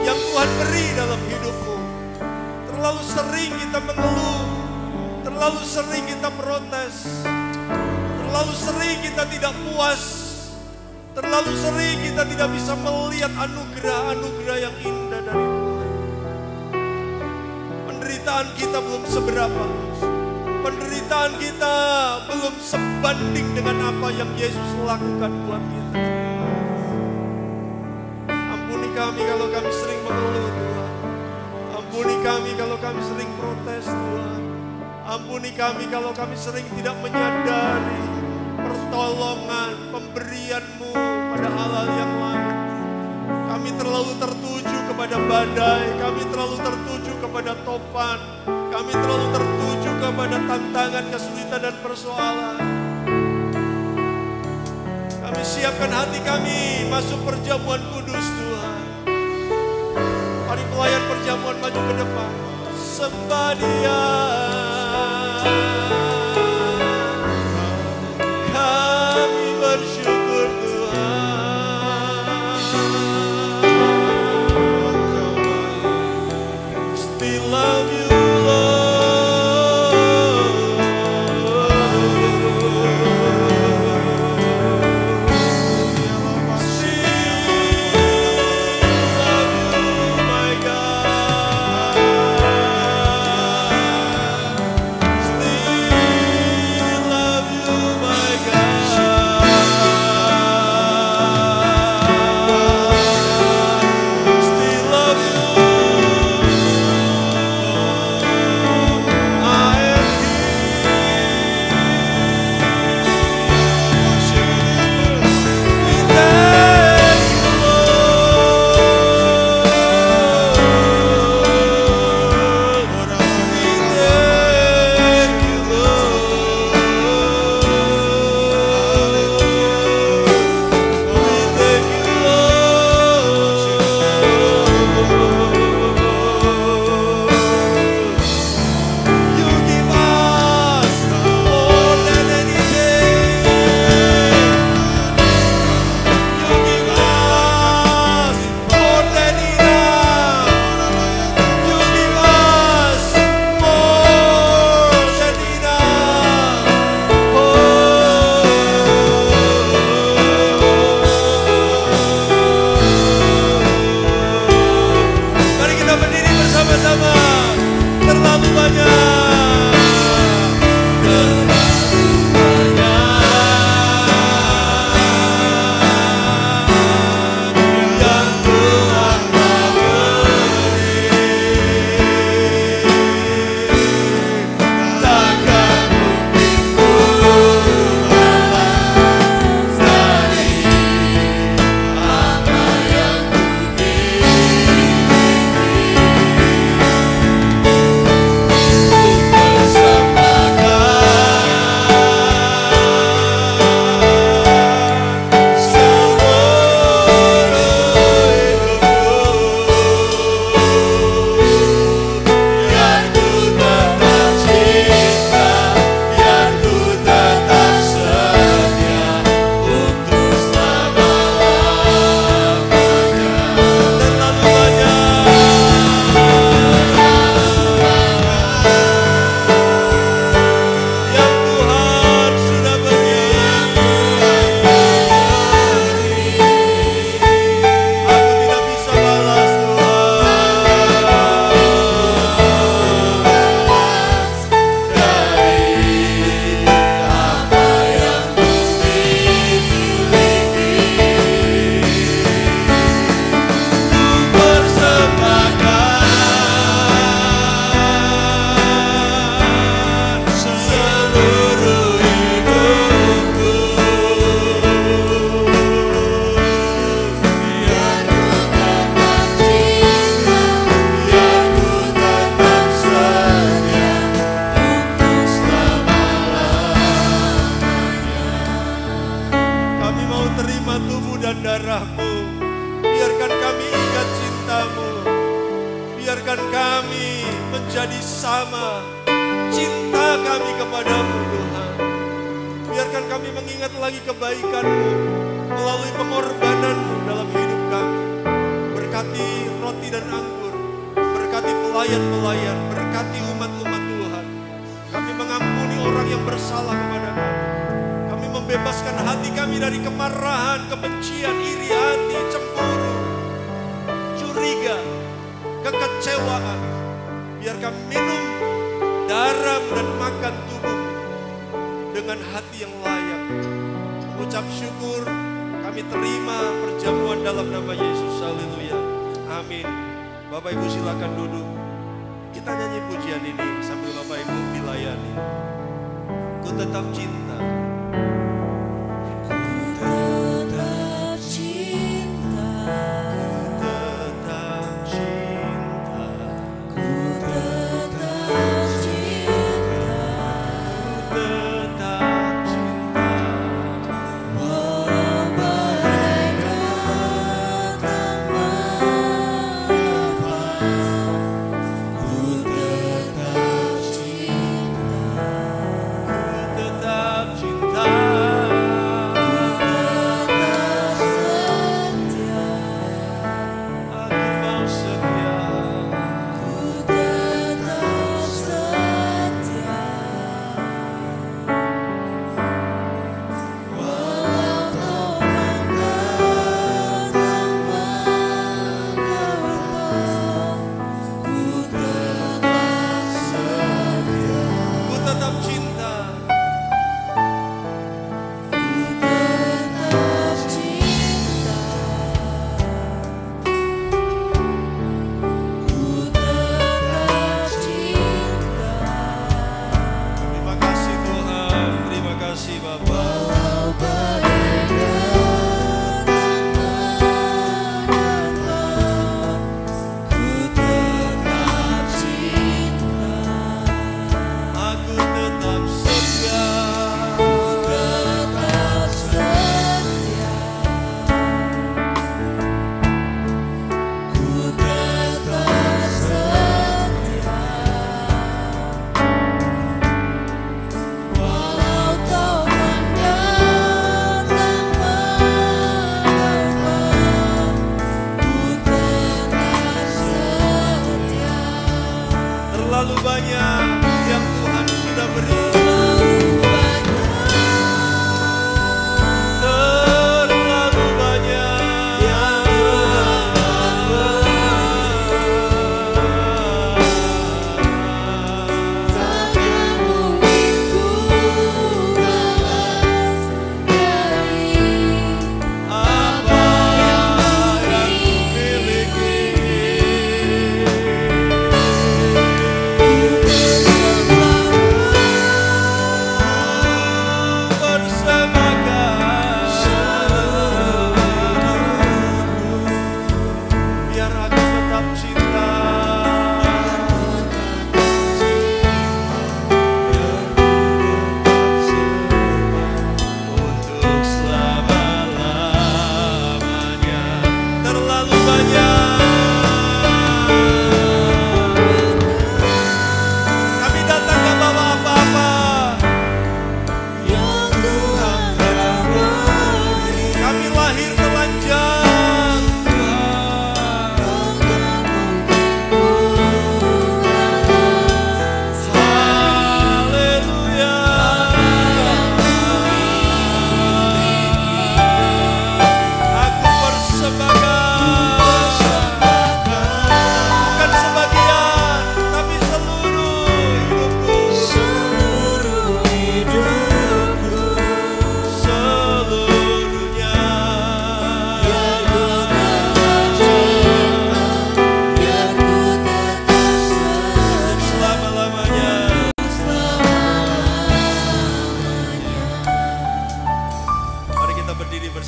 A: yang Tuhan beri dalam hidupmu. Terlalu sering kita mengeluh, terlalu sering kita protes, terlalu sering kita tidak puas, terlalu sering kita tidak bisa melihat anugerah-anugerah yang indah dari Tuhan. Penderitaan kita belum seberapa, penderitaan kita belum sebanding dengan apa yang Yesus lakukan buat kita. Ampuni kami kalau kami sering mengeluh Tuhan. Ampuni kami kalau kami sering protes Tuhan. Ampuni kami kalau kami sering tidak menyadari pertolongan, pemberian-Mu pada hal-hal yang lain. Kami terlalu tertuju kepada badai, kami terlalu tertuju kepada topan, kami terlalu tertuju kepada tantangan, kesulitan dan persoalan. Kami siapkan hati kami masuk perjamuan kudus Tuhan. Mari pelayan perjamuan maju ke depan. Sembah Dia. Kami bersyukur Tuhan. Still love you biarkan kami menjadi sama cinta kami kepadamu Tuhan. Biarkan kami mengingat lagi kebaikan-Mu melalui pengorbanan-Mu dalam hidup kami. berkati roti dan anggur, berkati pelayan-pelayan, berkati umat-umat Tuhan. Kami mengampuni orang yang bersalah kepada kami. Kami membebaskan hati kami dari kemarahan, kebencian, iri hati, cemburu, curiga, kekecewaan. Biar kami minum darah dan makan tubuh dengan hati yang layak. Mengucap syukur, kami terima perjamuan dalam nama Yesus. Haleluya. Amin. Bapak Ibu silakan duduk. Kita nyanyi pujian ini sambil Bapak Ibu dilayani. Ku tetap cinta.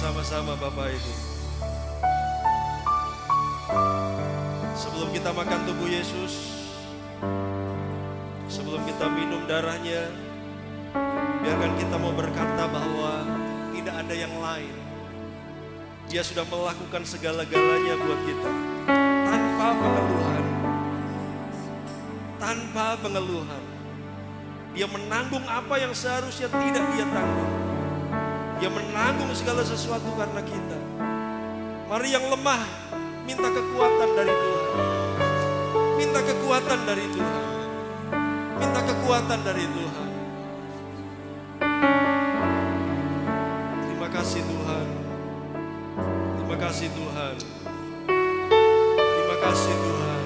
A: bersama-sama Bapak Ibu. Sebelum kita makan tubuh Yesus, sebelum kita minum darahnya, biarkan kita mau berkata bahwa tidak ada yang lain. Dia sudah melakukan segala-galanya buat kita tanpa pengeluhan. Tanpa pengeluhan. Dia menanggung apa yang seharusnya tidak dia tanggung. Dia menanggung segala sesuatu karena kita. Mari yang lemah Minta kekuatan dari Tuhan. Minta kekuatan dari Tuhan. Minta kekuatan dari Tuhan. Terima kasih Tuhan. Terima kasih Tuhan. Terima kasih Tuhan.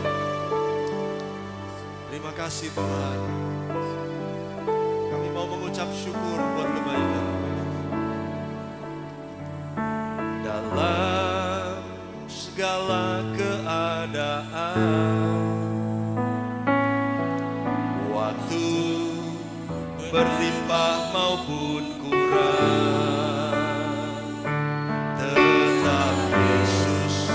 A: Terima kasih Tuhan. Kami mau mengucap syukur buat kebaikan. Dalam segala keadaan, waktu berlimpah maupun kurang, tetap Yesus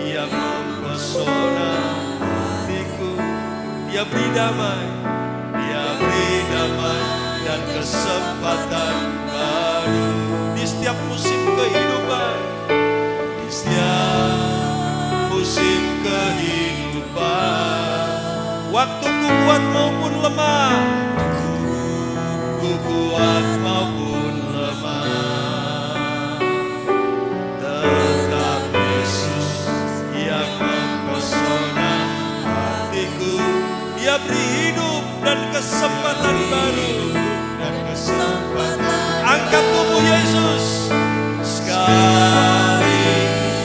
A: yang mempesona hatiku. Dia beri damai, Dia beri damai dan kesempatan baru di setiap musim kehidupan, di setiap musim kehidupan. Waktuku kuat maupun lemah, ku kuat maupun lemah, tetap Yesus yang mempesona hatiku. Dia beri hidup dan kesempatan baru. Angkat tubuh Yesus. Sekali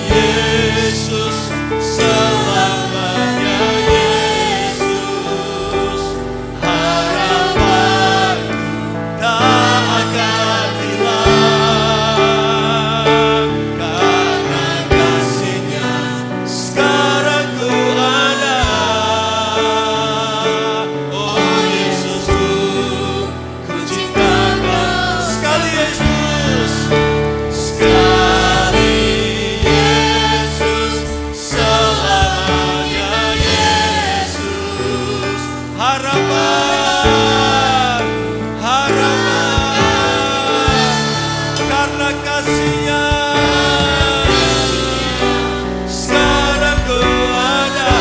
A: Yesus, selamanya Yesus. Harapanku tak akan hilang, karena kasih-Nya sekarang ku ada. Oh Yesusku, ku cinta Kau. Sekali Yesus, sekali Yesus, selamanya Yesus. Harapan, harapan, karena kasih-Nya sekarang ku ada.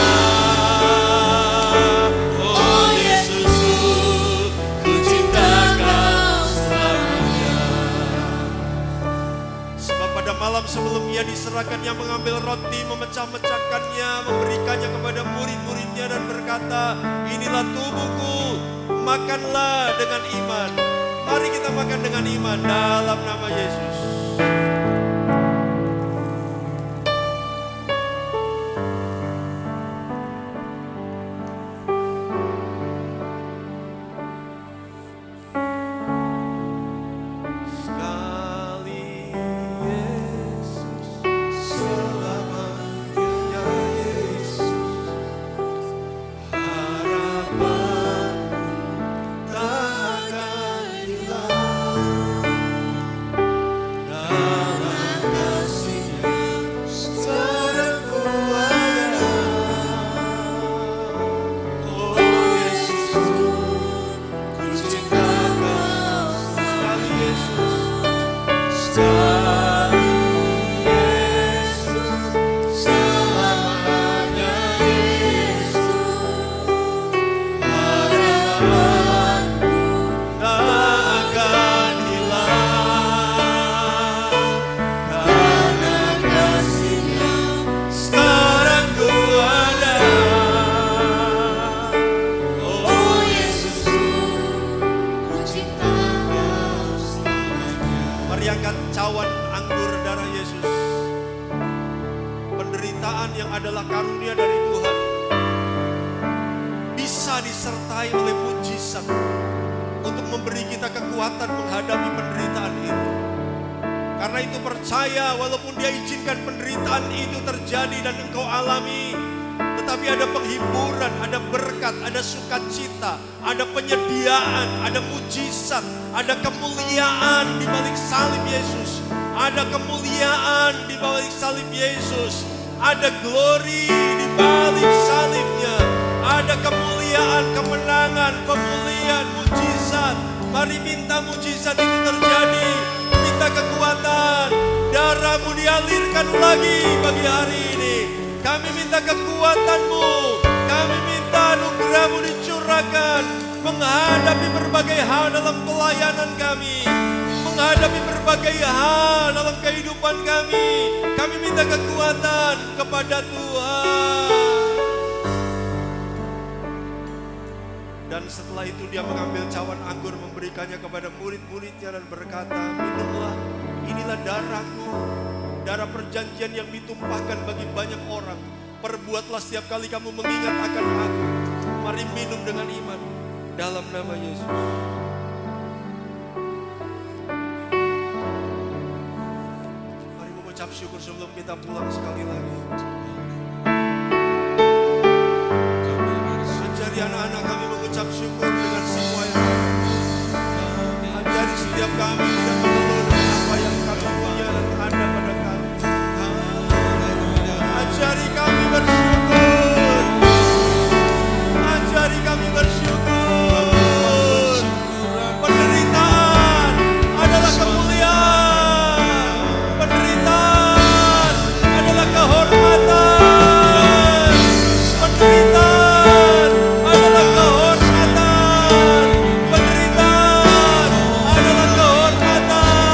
A: Oh Yesusku, ku cinta Kau selamanya. Sebab pada malam sebelum Ia diserahkan, Ia mengambil roti, memecah-mecahkannya, memberikannya kepada murid-muridnya dan berkata, inilah tubuhku, makanlah dengan iman. Mari kita makan dengan iman dalam nama Yesus. Sekali Yesus, selamanya Yesus. Harapanku tak akan hilang, dalam kasih-Nya sekarang ku ada. Oh Yesusku, ku cinta Kau. Sekali Yesus, sekali Yesus, selamanya Yesus. Harapanku tak akan hilang, karena kasih-Nya sekarang ku ada. Oh Yesusku, ku cinta Kau selamanya. Mari angkat cawan anggur darah Yesus. Penderitaan yang adalah karunia dari Tuhan bisa disertai oleh mujizat untuk memberi kita kekuatan menghadapi penderitaan itu. Karena itu percaya, walaupun Dia izinkan penderitaan itu terjadi dan engkau alami, tetapi ada penghiburan, ada berkat, ada sukacita, ada penyediaan, ada mujizat, ada kemuliaan di balik salib Yesus. Ada kemuliaan di balik salib Yesus. Ada glory di balik salibnya. Ada kemuliaan, kemenangan, pemulihan, mujizat. Mari minta mujizat itu terjadi. Minta kekuatan. Darah-Mu dialirkan lagi bagi hari ini. Kami minta kekuatan-Mu. Kami minta anugerah-Mu dicurahkan menghadapi berbagai hal dalam pelayanan kami, menghadapi berbagai hal dalam kehidupan kami. Kami minta kekuatan kepada Tuhan. Dan setelah itu dia mengambil cawan anggur, memberikannya kepada murid-muridnya dan berkata, minumlah, inilah darahku, darah perjanjian yang ditumpahkan bagi banyak orang. Perbuatlah setiap kali kamu mengingat akan aku. Mari minum dengan iman dalam nama Yesus. Mari mengucap syukur sebelum kita pulang sekali lagi. Ajari anak-anak kami mengucap syukur dengan semua yang ada. Ajari setiap kami tidak mengeluh dengan apa yang kami punya dan ada pada kami. Ajari kami bersyukur. Ajari kami bersyukur. Penderitaan adalah kemuliaan. Penderitaan adalah kehormatan. Penderitaan adalah kehormatan. Penderitaan adalah kehormatan. Penderitaan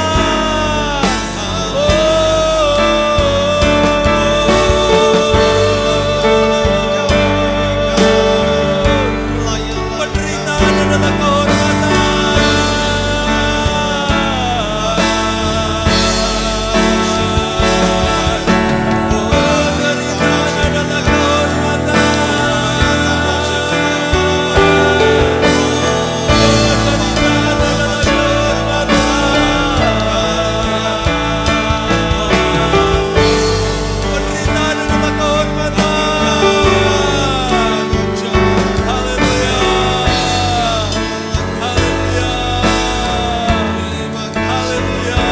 A: adalah kehormatan. Penderitaan adalah Penderitaan adalah kehormatan. Haleluya. Haleluya. Haleluya.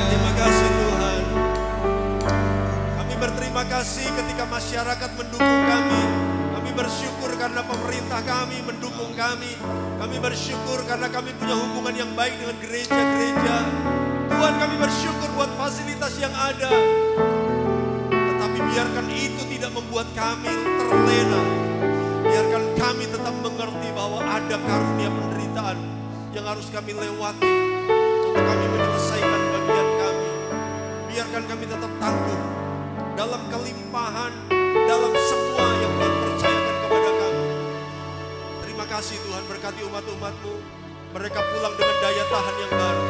A: Terima kasih Tuhan. Kami berterima kasih ketika masyarakat mendukung kami. Kami bersyukur karena pemerintah kami mendukung kami. Kami bersyukur karena kami punya hubungan yang baik dengan gereja-gereja. Tuhan, kami bersyukur buat fasilitas yang ada. Tetapi biarkan itu tidak membuat kami terlena. Biarkan kami tetap mengerti bahwa ada karunia penderitaan yang harus kami lewati untuk kami menyelesaikan bagian kami. Biarkan kami tetap tangguh dalam kelimpahan, dalam semua yang Tuhan percayakan kepada kami. Terima kasih Tuhan, berkati umat-umat-Mu. Mereka pulang dengan daya tahan yang baru.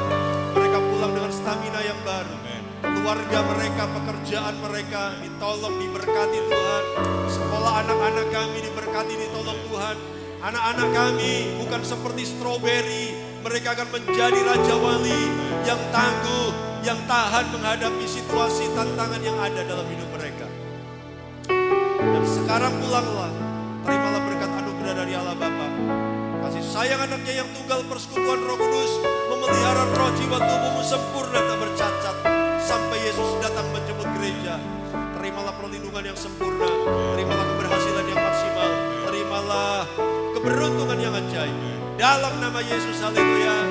A: Mereka pulang dengan stamina yang baru. Keluarga mereka, pekerjaan mereka ditolong, diberkati Tuhan. Sekolah anak-anak kami diberkati, ditolong Tuhan. Anak-anak kami bukan seperti stroberi. Mereka akan menjadi raja wali yang tangguh, yang tahan menghadapi situasi tantangan yang ada dalam hidup mereka. Dan sekarang pulanglah, terimalah berkat anugerah dari Allah Bapa. Kasih sayang anaknya yang tunggal, persekutuan Roh Kudus memelihara roh jiwa tubuhmu sempurna tak bercacat sampai Yesus datang menjemput gereja. Terimalah perlindungan yang sempurna, terimalah keberhasilan yang maksimal, terimalah keberuntungan yang ajaib. Dalam nama Yesus, haleluya.